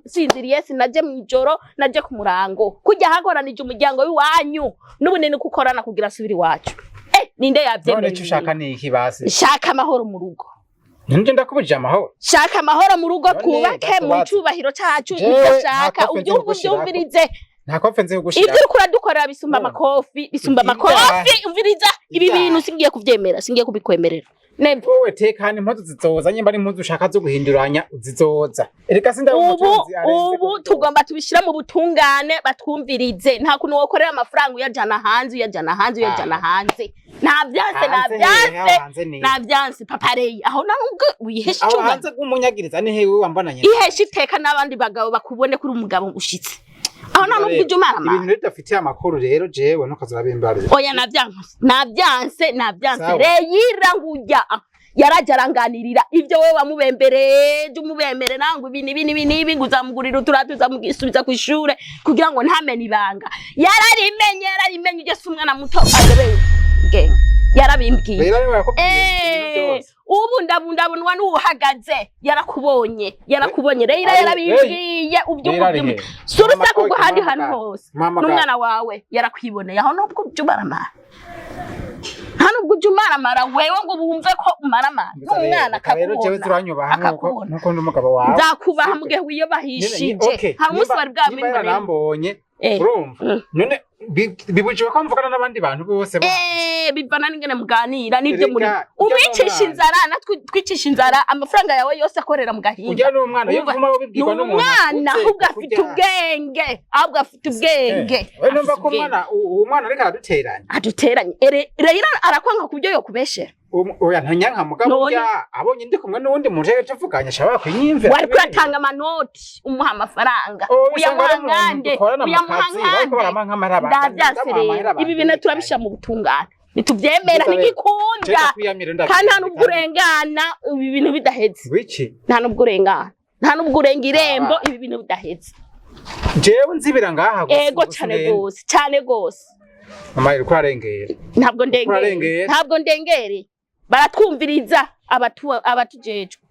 sinziriye sinaje mwijoro naje ku murango kujya hagoranije umuryango w'iwanyu n'ubunene kukorana kugira asubiri wacu. Ninde yavyemeye? None ushaka niki basi? Shaka amahoro mu rugo. Nje ndakubujije amahoro. Shaka amahoro mu rugo twubake mu cyubahiro cyacu ndashaka ubyumvirize. Ntakopfenze gushira. Ibyo ukora dukorera bisumba amakofi umviriza ibi bintu singiye kuvyemera singiye kubikwemerera. Wowe tekane impuzu zizoza nyimba ari impuzu ushaka zo guhinduranya uzizoza. Ereka sinda umutunzi arenze. Ubu tugomba tubishira mu butungane batwumvirize. Nta kuntu wokorera amafaranga uyajana hanze. Navyanse paparei. Aho nanubwo wihesha icyo. Aho hanze kumunyagiriza ni hewe wambananye. Ihesha iteka n'abandi bagabo bakubone kuri umugabo ushitse. Aho nanubwo ujumara. Ibintu bidafitiye amakuru rero jewe ntukazabimbarira. Oya navyanse. Reyira ngujya. Yarajaranganirira ivyo wewe wamubembereje umubemere nangu ibi nguzamugurira uturatu zamugisubiza ku ishure kugira ngo ntamene ibanga. Yararimenye uje umwana muto agebewe. Yarabimbwiye. Ubu ndabunwa n'uhagaze yarakubonye rero yarabimbwiye ubyumva surusa kugwa handi hantu hose n'umwana wawe yarakwiboneye aho nubwo ujumaramara nubwo ujumaramara wewe ngo bumve ko umaramara n'umwana akakubona nuko ndumugabo wawe nzakubaha mugihe wiyobahishije hari umunsi bari bwamenye nambonye urumva none bibujije ko mvugana n'abandi bantu bose bivana n'ingene muganira n'ibyo muri umwicisha inzara natwe twicisha inzara amafaranga yawe yose akorera mu gahinga ujya n'umwana yo vuma bibwirwa n'umuntu umwana ahubwo afite ubwenge we numva ko umwana ariko aduteranye rero arakwanga kubyo yo kubeshera oya ntanyanka mugabo bya abonye ndi kumwe n'undi muntu rero tuvuganya shaba kwinyimvira wari kuratanga amanoti umuha amafaranga uyamuhangande ndavyasire ibi bintu turabisha mu butungane nituvyemera ntigikunda kandi nta nubwo urengana ibi bintu bidaheze nta nubwo urengana nta nubwo urenga irembo ibi bintu bidaheze jewe nzibira ngaha gusa ego cyane gose mama iri kwarengera ntabwo ndengereye baratwumviriza abatujejwe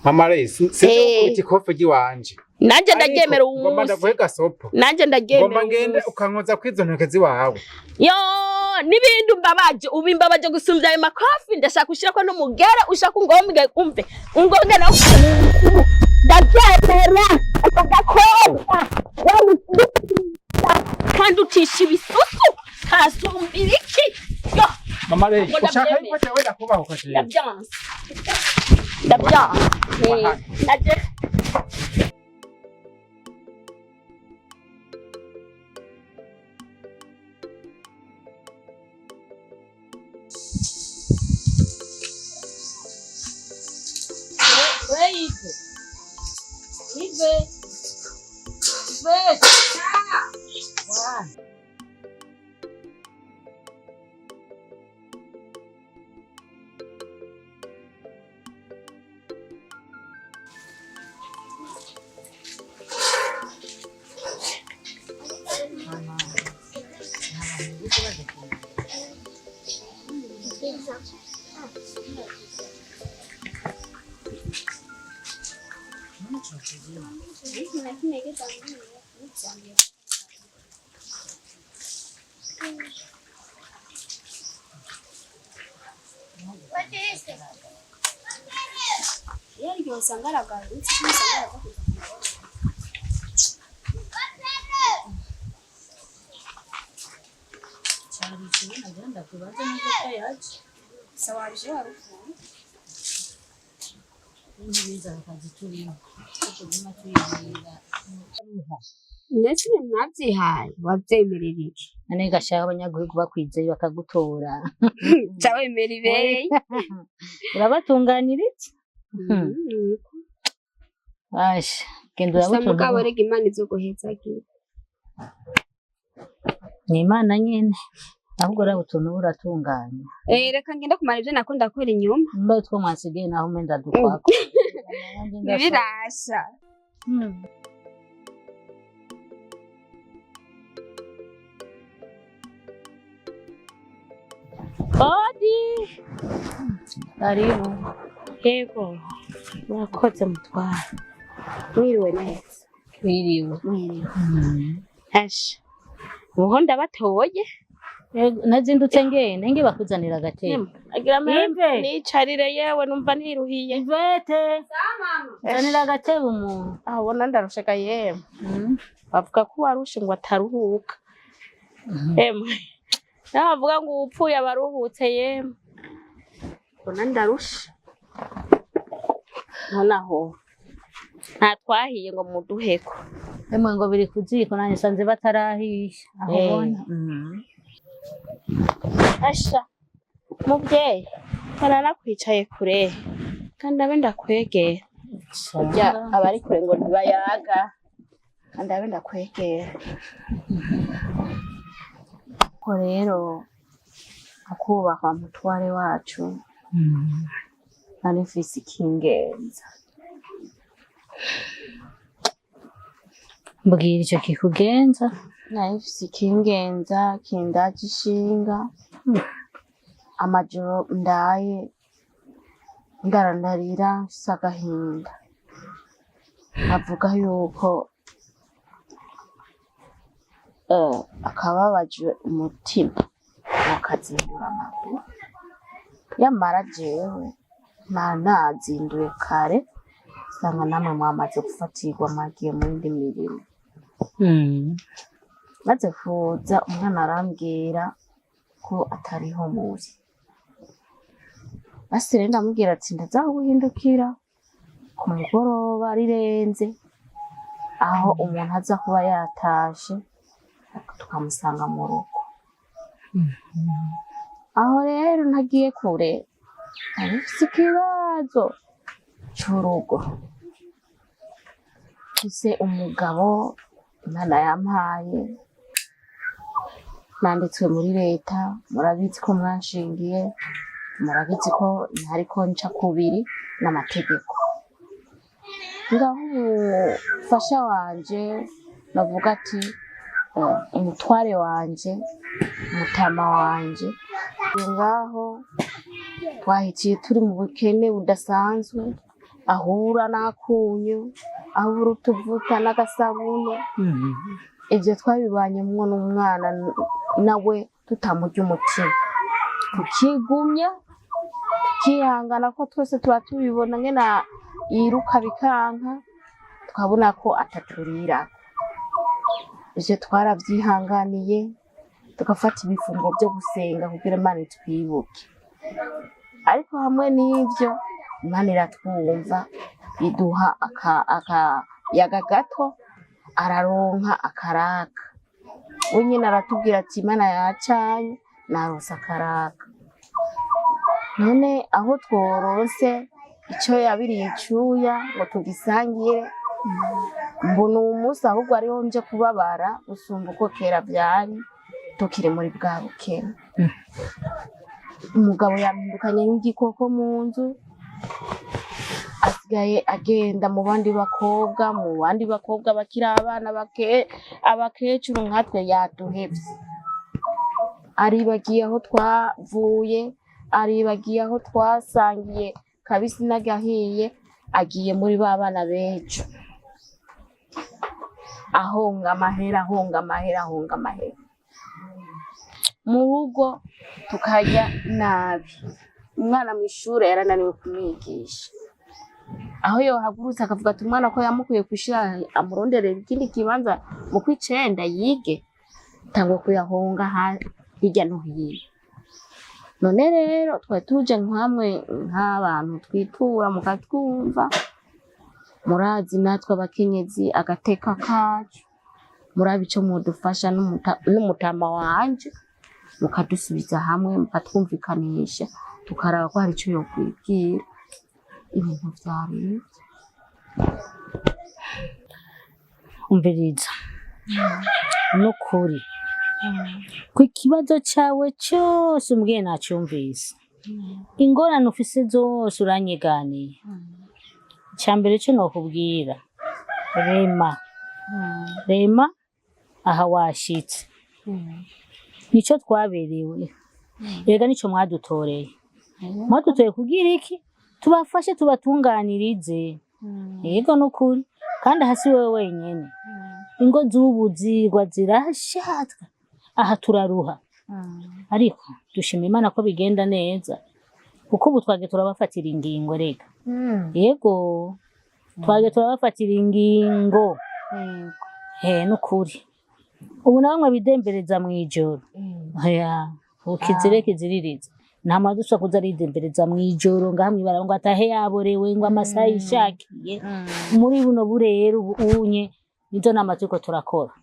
mama resi sije kuti kofe giwanje nanje ndagemera umunsi ngomba ndavuye gasopo nanje ndagemera ngomba ngende ukankoza kwizo ntoke ziwawe yo nibindi umbabaje ubimbabaje gusumvya ayo makofi ndashaka ushira ko n'umugere ushaka ungombwe umve ungonge nawe ndagemera akagakobwa kandi utisha ibisusu kasumbira iki yo mama rero ushaka yuko jewe ndakubaho ko jewe ndabyanse ndetse navyihaye wavyemerera iki nane gashaka abanyagihugu bakwizeye bakagutora cawemera ibeye urabatunganira iki asha genda urabutunga mugabo rega imana izoguhezagira ni imana nyene ahubwo urabutunga uratunganya reka ngenda kumara ivyo nakunda gukora inyuma mba two mwasigaye naho umenda dukwako birasha Odi karibu yego murakoze mutwara mwiriwe neza wiriwe asha ubu ndabatoye nazindutse ngene bakuzanira agatebe agira mbe nicarire yewe numva niruhiye Ivete zanira agatebe umuntu ubona ndarushaka yewe bavuga ko warushe ngo ataruhuka emwe navuga ngo upfuye abaruhutse yemwe ubona ndarusha nonaho ntatwahiye ngo muduheko emwe ngo biri kuziko nanye sanze batarahisha aho ubona asha muvyeyi baranakwicaye kure kandi abe ndakwegera kurya abari kure ngo ntibayaga kandi abe ndakwegera ko rero akubaka mutware wacu nari mfise ikingenza mbwira ico kikugenza nari mfise ikingenza kindaje ishinga amajoro ndaye ndarandarira mfise agahinda avuga yuko akababaje umutima akazindura amaguru yamara jewe nazinduye kare usanga namwe mwamaze gufatirwa mwagiye mu yindi mirimo maze kuza umwana arambwira ko atariho muri. Basi rero ndamubwira ati ndaza guhindukira ku mugoroba rirenze aho umuntu aza kuba yatashe tukamusanga mu rugo. Aho rero ntagiye kure arifise ikibazo c'urugo. Mfise umugabo Imana yampaye nanditswe muri leta, murabizi ko mwanshingiye, murabizi ko ntariko nca kubiri n'amategeko. Ngaho umufasha wanje navuga ati umutware wanje, umutama wanje, ngaho twahiciye turi mu bukene budasanzwe, ahura n'akunyu, ahura utuvuta n'agasabune. Ivyo twabibanyemwo n'umwana nawe tutamurya umutima, tukigumya tukihangana ko twese tuba tubibona ngena yiruka bikanka, twabona ko ataturira. Ivyo twaravyihanganiye tugafata ibifungo vyo gusenga kugira Imana itwibuke. Ariko hamwe n'ivyo Imana iratwumva, iduha akayaga gato, araronka akaraka. We nyene aratubwira ati Imana yacanye narose akaraka. None aho tworose ico yabiriye icuya ngo tugisangire, mbona uwo munsi ahubwo ariho nje kubabara gusumba uko kera vyari tukiri muri bwa bukene. Umugabo yampindukanye nk'igikoko mu nzu, asigaye agenda mu bandi bakobwa bakiri abana abakecuru nkatwe yaduhevye. Aribagiye aho twavuye, aribagiye aho twasangiye kabisi n'agahiye, agiye muri ba bana becu. Ahonga amahera. Mu rugo tukarya nabi. Umwana mw'ishure yarananiwe kumwigisha. Aho yohagurutse akavuga ati umwana ko yamukuye kw'ishure amuronderera ikindi kibanza mu kw'icenda yige, tangwe kuyahonga hirya no hino. None rero twari tuje nkamwe nk'abantu twitura mukatwumva, murazi natwe abakenyezi agateka kacu, murabi ico mudufasha n'umutama wanje, mukadusubiza hamwe mukatwumvikanisha, tukaraba ko hari ico yokwibwira. Ibintu vyari umviriza nukuri ku kibazo cawe cyose umbwiye nacyumvise, ingorane ufise zose uranyiganiye. Icambere cyo nokubwira rema aha washitse, nico twaberewe, erega nico mwadutoreye kugira iki? Tubafashe tubatunganirize. Yego nukuri, kandi hasi wewe wenyene ingo z'ubu zigwa zirashatwa, aha turaruha. Ariko dushima Imana ko bigenda neza, kuko ubu twage turabafatira ingingo rega. Yego twage turabafatira ingingo. Nukuri ubu namwe bidembereza mw'ijoro. Ukizire kiziririza nta madusha kuza ridembereza mw'ijoro ngahamwe barango atahe yaborewe ngo amasaha yishakiye. Muri buno burero ubunye nizo n'amatsiko turakora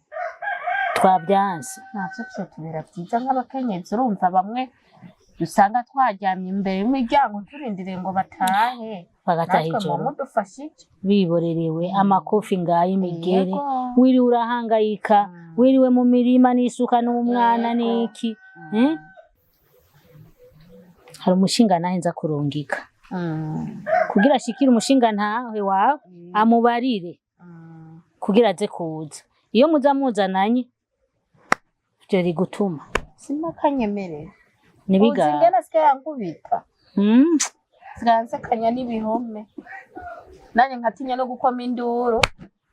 twabyanse. Navyo tubera vyiza nk'abakenyezi. Urumva bamwe dusanga twaryamye imbere y'umuryango turindiriye ngo batahe, bagataha ijoro mudufashije biborerewe amakofi ngaye imigere. Wiriwe urahangayika, wiriwe mu mirima n'isuka n'umwana n'iki. Hari umushinga nahe nza kurungika kugira ashikire umushinga ntawe wawe amubarire kugira aze kuza. Iyo muza muzananye byo rigutuma sinakanyemerera nibiga uzingena sike yankubita siganze kanya n'ibihome, nanye nkatinya no gukoma induru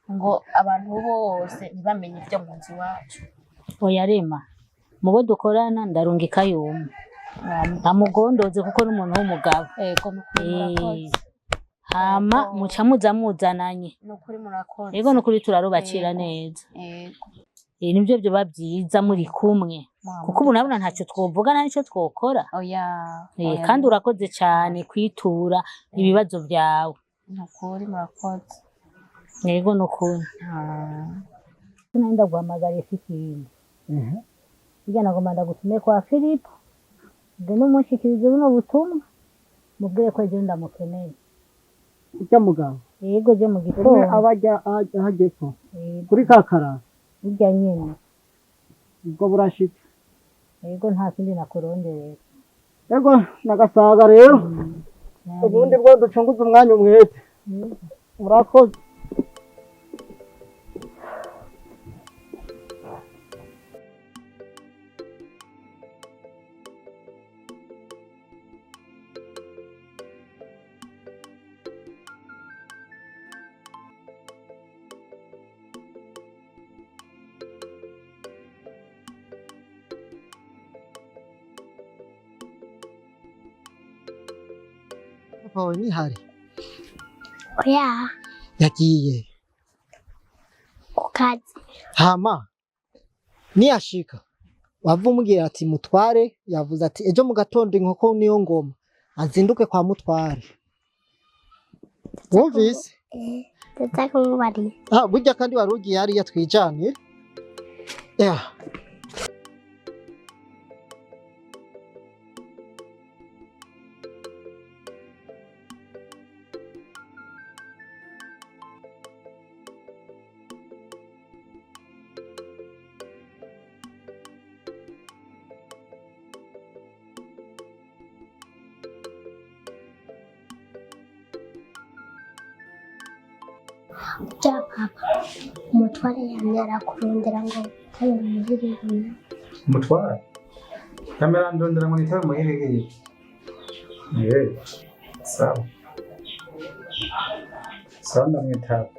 ngo abantu bose ntibamenye ibyo mu nzu wacu. Oya rema, mubo dukorana ndarungika yumwe amugondoze kuko n'umuntu w'umugabo. Hama muca muza muzananye. Nukuri murakoze. Yego nukuri turarubakira neza. nibyo byo babyiza muri kumwe kuko ubu nabona ntacyo twovuga nta nicyo twokora kandi urakoze cyane kwitura ibibazo byawe nukuri murakoze yego nukuri nenda guhamagara ikindi bijya nagomba ndagutume kwa Philippe ngene umushikirize buno butumwa mubwire ko ejo ndamukeneye ujya mugabo yego je mu gitondo abajya hagepfo kuri kakara bijya nyene ubwo burashitse yego nta kindi nakuronderera yego nagasaga rero ubundi bwo ducunguza umwanya umwete murakoze wawe nihari oya yagiye ku kazi hama niyashika wava umubwira ati mutware yavuze ati ejo mu gatondo inkoko niyo ngoma azinduke kwa mutware wumvise ndetse kumubari burya kandi wari ugiye hariya twijanye bya papa umutware yamera kurondera ngo tayo muhirire umutware kamera ndondera ngo nitabe muhirire sawa sawa ndamwitaba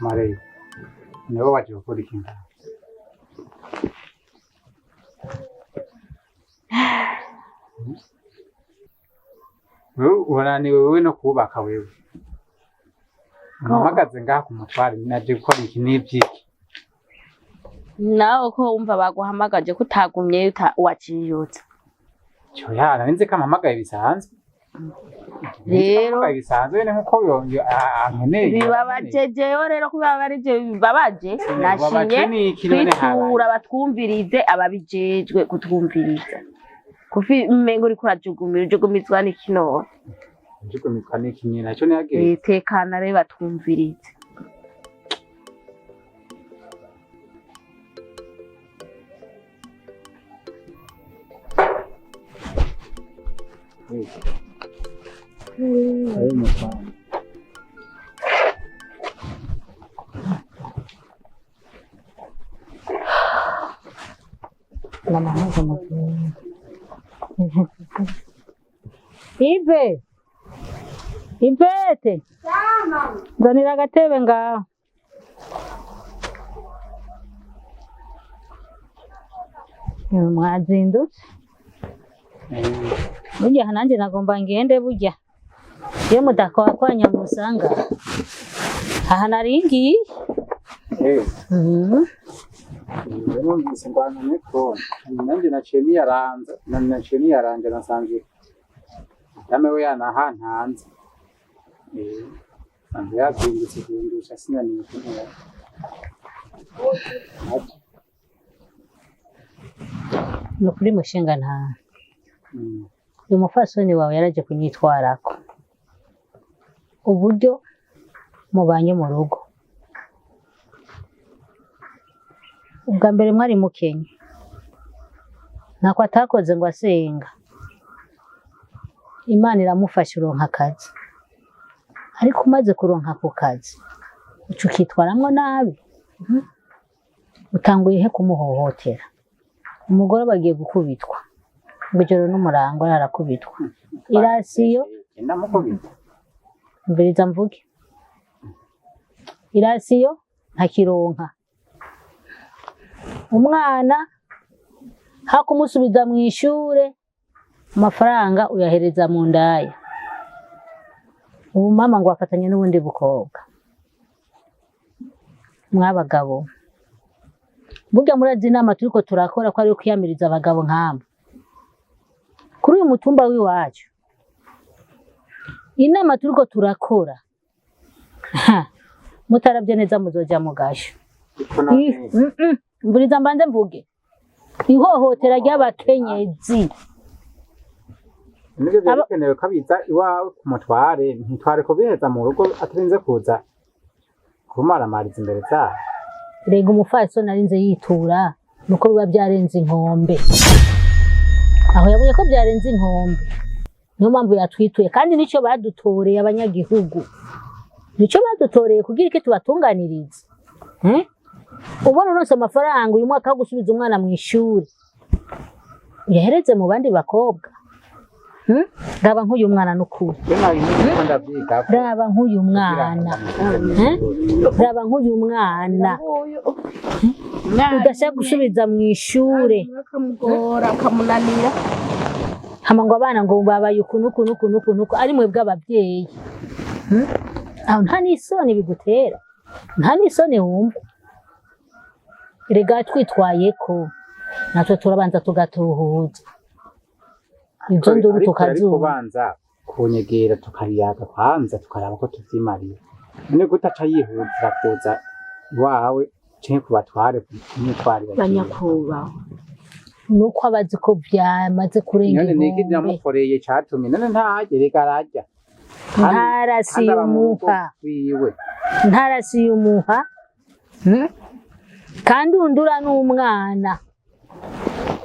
Mareyo nibo baje gukora iki ngaho unaniwe wewe no kubaka wewe mpamagaze ngaha ku mutware naje gukora iki n'ibyiki nawe ko wumva baguhamagaje ko utagumye waciyutse cyo yara nzi ko mpamagaye bisanzwe rero bisanzwe ni nkuko ankeneye bibabajejeyo rero kubera bari je bibabaje nashinye kwitura batwumvirize ababijejwe kutwumviriza kufi mengo uri kurajugumizwa n'ikino njugumizwa n'iki nacyo nyagiye tekana rero batwumvirize ayo mutware n'amahanga makuru Ivete zanira agatebe ngaho mwazindutse burya nanjye nagomba ngende burya iyo mudakwanya musanga aha naringiye numvise mbana mikro nanjye naciye niyaranje nasanze dame we yanahantanze sanze yazindutse guhindusha sinaniye kumenya nukuri mushinga nta uyu mufasoni wawe yaraje kunyitwarako uburyo mubanye mu rugo. Ubwa mbere mwari mukenye ntako atakoze ngo asenga, Imana iramufasha uronka akazi, ariko umaze kuronka ako kazi uca ukitwaramwo nabi. Utanguye he kumuhohotera. Umugore bagiye gukubitwa ngo ijoro n'umurango arakubitwa. Irasiyo mbiriza mvuge, irasiyo ntakironka. Umwana hakumusubiza mu ishure, amafaranga uyahereza mu ndaya. Ubu mama ngo afatanye n'ubundi bukobwa. Mwabagabo, burya murazi inama turiko turakora ko ari kwiyamiriza abagabo nk'abo. Kuri uyu mutumba w'iwacu inama turiko turakora, mutaravye neza muzoja mu gasho. Mburiza mbanze mvuge, ihohotera ry'abakenyezi nibyo byakenewe kabiza iwawe ku mutware, ntitware ko biheza mu rugo atarinze kuza kumaramariza imbere zaho. Rega umufasoni arinze yitura nuko biba byarenze inkombe. Aho yabonye ko byarenze inkombe, niyo mpamvu yatwituye, kandi nico badutoreye abanyagihugu, nico badutoreye kugira iki tubatunganirize. Ubona uronse amafaranga uyu mwaka wo gusubiza umwana mu ishuri, uyahereze mu bandi bakobwa. Raba nk'uyu mwana n'ukuri, raba nk'uyu mwana, raba nk'uyu mwana udashaka gusubiza mu ishure, akamugora akamunanira, hama ngo abana ngo babaye uku ari mwebwe abavyeyi. Aho nta n'isoni bigutera, nta n'isoni wumva. Erega twitwayeko natwe turabanza tugatuhuza ibyo nduru tukazuba, kubanza kunyegera tukariyaga kwanza tukaraba ko tuvyimarira. None gutaca yihutira kuza iwawe canke kubatware kumutwarira banyakubaho nuko abazi ko byamaze kurenga inkombe. None niki namukoreye catumye none ntagereka arajya ntarasiyumuha wiwe, ntarasiyumuha. Kandi undura n'umwana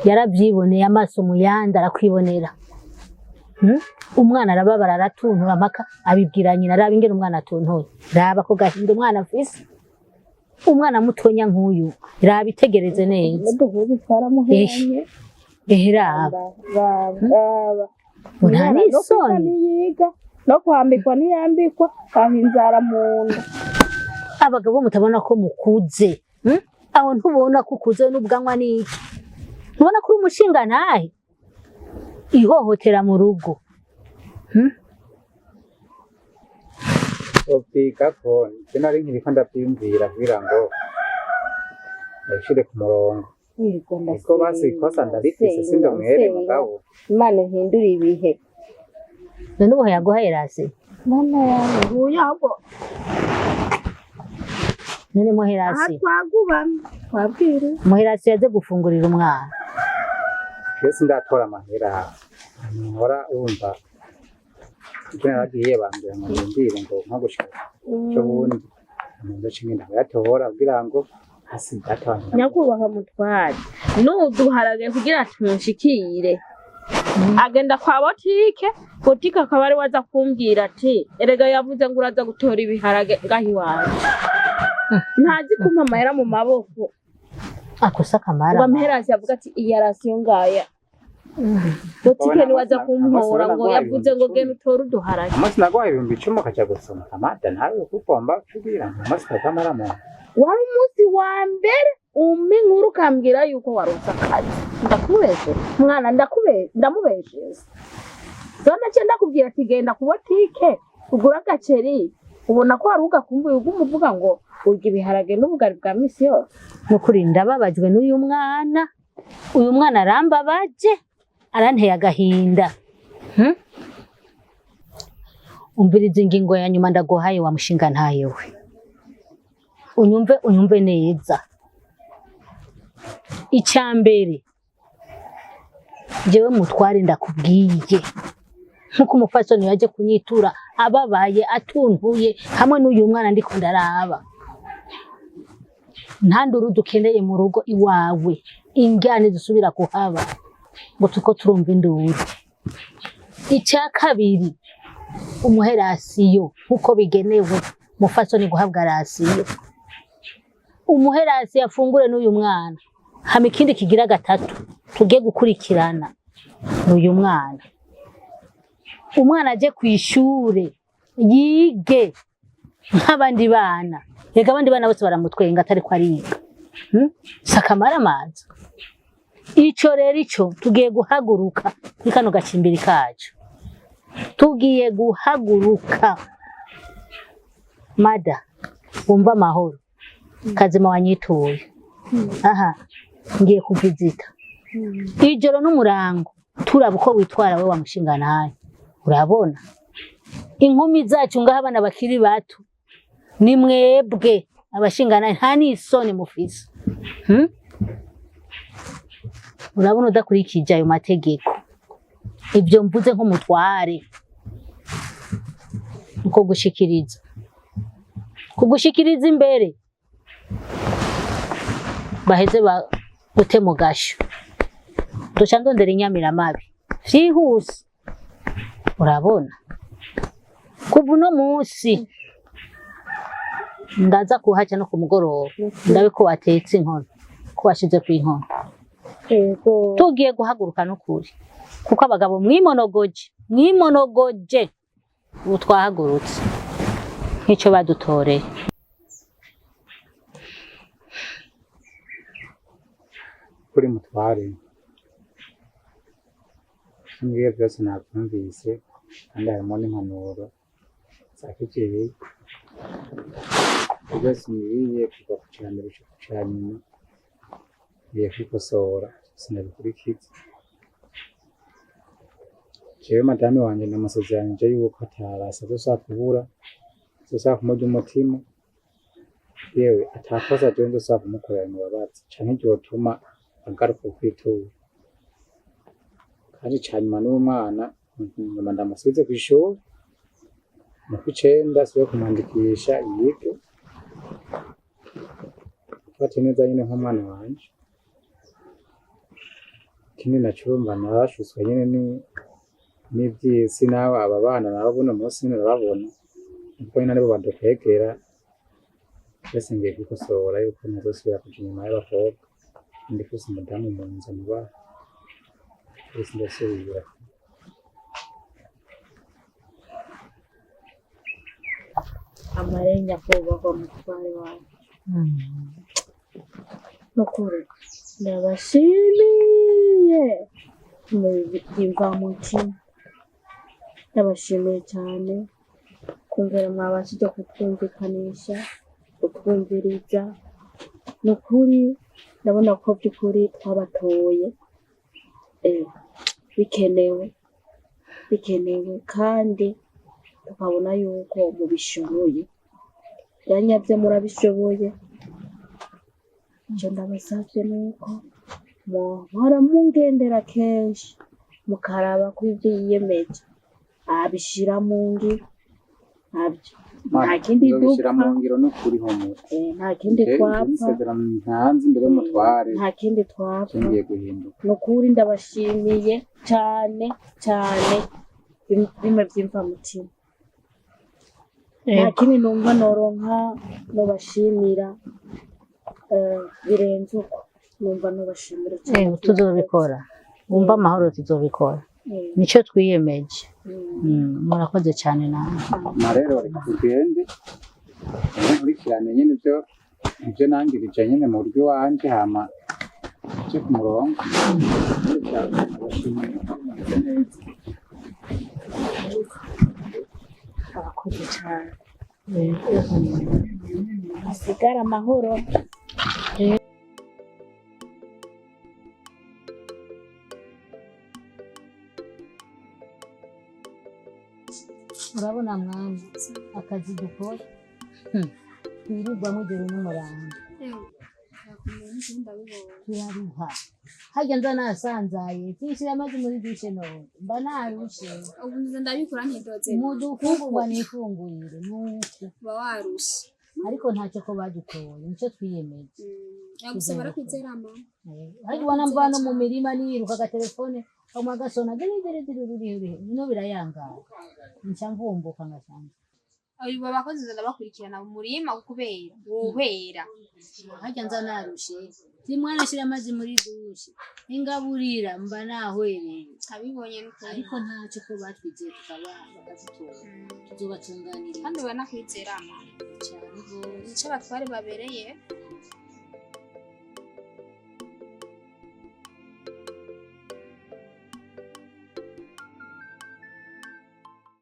yaravyiboneye, amaso muyanda arakwibonera. Umwana arababara aratuntura mpaka abibwira nyina, raba ingene umwana atuntuye, raba ko gahinda umwana afise. Umwana mutonya nk'uyu raba itegereze neza. Raba nta n'isoni no kwambikwa ntiyambikwa, kandi inzara mu nda. Abagabo mutabona ko mukuze, aho ntubona ko ukuze n'ubwanwa n'iki, ntubona ko uri umushinga ntahe. Ihohotera mu rugo opika ko nari nkiriko ndavyumvira kugira ngo ndashire ku murongo. Ko basi ikosa ndarifise sindomwere mugabo Imana ihindura ibihe. none ubu yaguhaye rasi, Mana yawe huye ahubwo none muherasi twabwire muherasi yaje gufungurira umwana. Twese ndatora amahera nkora urumva icyo naragiye bambwira ngo ndindire ngo nko gushika cyo bundi nzo cimwe ndayatora kugira ngo hasi datanga nyakubaka mutware nuduharage kugira tunshikire. Agenda kwa botike akaba ari waza kumbwira ati erega yavuze ngo uraza gutora ibiharage ngahi wawe. Ntazi kumpa amahera mu maboko. Akosa kamara Bamuherasi avuga ati iya rasiyo ngaya. Botike ni waza kumpora ngo yavuze ngo genda utora uduharage. Amasi nagwaye 10,000 kaja gusoma kamada nawe kupomba kugira amasi kamara mu. Wari umunsi wa mbere umpe inkuru ukambwira yuko waronse akazi. Ndakubeshe mwana, ndamubeshe. Zona cyenda kubwira ati genda ku botike ugura agaceri, ubona ko waruga kumbuye ugumuvuga ngo urya ibiharage n'ubugari bwa misi yose. nukuri ndababajwe n'uyu mwana. Uyu mwana arambabaje, aranteye agahinda. Umviriza ingingo ya nyuma ndaguhaye wa mushinga ntayewe, unyumve neza. Icyambere jewe mutware ndakubwiye nkuko umufasoni yaje kunyitura ababaye atuntuye hamwe n'uyu mwana ndiko ndaraba nta nduru dukeneye mu rugo iwawe ingane zisubira kuhaba ngo tuko turumva induru. Icya kabiri umuhe rasiyo nkuko bigenewe mufasoni guhabwa rasiyo, umuhe rasiyo afungure n'uyu mwana hama ikindi kigira gatatu tugiye gukurikirana n'uyu mwana. Umwana aje kw'ishure yige nk'abandi bana, yega abandi bana bose baramutwenga atari ko ariga sakamara amazi. Ico rero ico tugiye guhaguruka kuri kano gacimbiri kacu, tugiye guhaguruka. Mada wumva amahoro Kazima wanyituye aha ngiye kuvizita ijoro n'umurango turaba uko witwara we wa mushingantahe. Urabona inkumi zacu ngaho abana bakiri bato ni mwebwe abashingana nta n'isoni mufise. Urabona udakurikije ayo mategeko ibyo mvuze nk'umutware uko kugushikiriza imbere baheze gute mu gasho duca ndondera inyamiramabi vyihuse. Urabona kuva uno munsi ndaza kuhaca no ku mugoroba ndabe ko watetse inkono ko washize ku inkono. Tugiye guhaguruka n'ukuri kuko abagabo mwimonogoje ubu twahagurutse nk'icyo badutoreye. Kuri mutware mbwiye byose nabyumvise kandi harimo n'impanuro za kigeli byose mbwiye kuva ku cyambere cyo kucanyuma ngiye kwikosora sinabikurikiza. Jewe madame wanje namusezeranyije yuko atarasa azosaba kubura, azosaba kumurya umutima, yewe atakosa jewe nzosaba kumukorera imbabazi canke ryotuma agaruka kwitura. Kandi canyuma n'umwana nyuma ndamusize kw'ishuri mu kw'icenda asibe kumwandikisha yige fate neza nyine nk'umwana wanje. Ikindi nacurumva narashutswe nyine n'ivyisi nawe aba bana nabo buno munsi nyine urababona kuko nyine aribo badukwegera. Twese ngiye kwikosora yuko ntazosubira kuja inyuma y'abakobwa ndifise umudamu mu nzu mubaha twese ndasubira. Amarenya kubahwa mutware wawe nukuri ndabashimiye mubimva mutima, ndabashimiye cyane kungera mwabashije kutwumvikanisha kutwumviriza. Nukuri ndabona ko by'ukuri twabatoye bikenewe kandi tukabona yuko mubishoboye byanyabyo murabishoboye. Icyo ndabasavye nuko muhora mungendera kenshi mukaraba ko ibyo yiyemeje abishira mu ngiro. Nta kindi dupfa nta kindi twapfa nta kindi twapfa. Nukuri ndabashimiye cyane cyane bimwe byimva mutima. Nta kindi numva noronka nobashimira birenze uko numva nobashimira cyane. Tuzobikora wumva amahoro tuzobikora nico twiyemeje. Murakoze cyane nawe rero reka tugende nkurikirane nyine ibyo nangirije nyine mu buryo wanje hama cyo ku murongo. Abakoze cyane asigara amahoro. Urabona mwana akazi dukora twirirwa mugera n'umurango turaruha harya nza nasanzaye tishira amazi muri dushe none mba narushe ubu nze ndabikora ntidoze mudufungurwa nifungurire nuko uba warushe ariko ntacyo ko badutoye nico twiyemeje yaguse barakwizerama hari wana mvano mu mirima niruka agatelefone kamwe gasona ruri no birayangara nca mvumbuka ngashanga abo bakozi ndabakurikirana mu murima kubera wohera harya nza narushe timwana shira amazi muri dushe ingaburira mba nahwereye abibonye nuko ariko ntacyo ko batwize tukaba bagadutora tuzobatunganira kandi banakwizerama cyane go nico batware babereye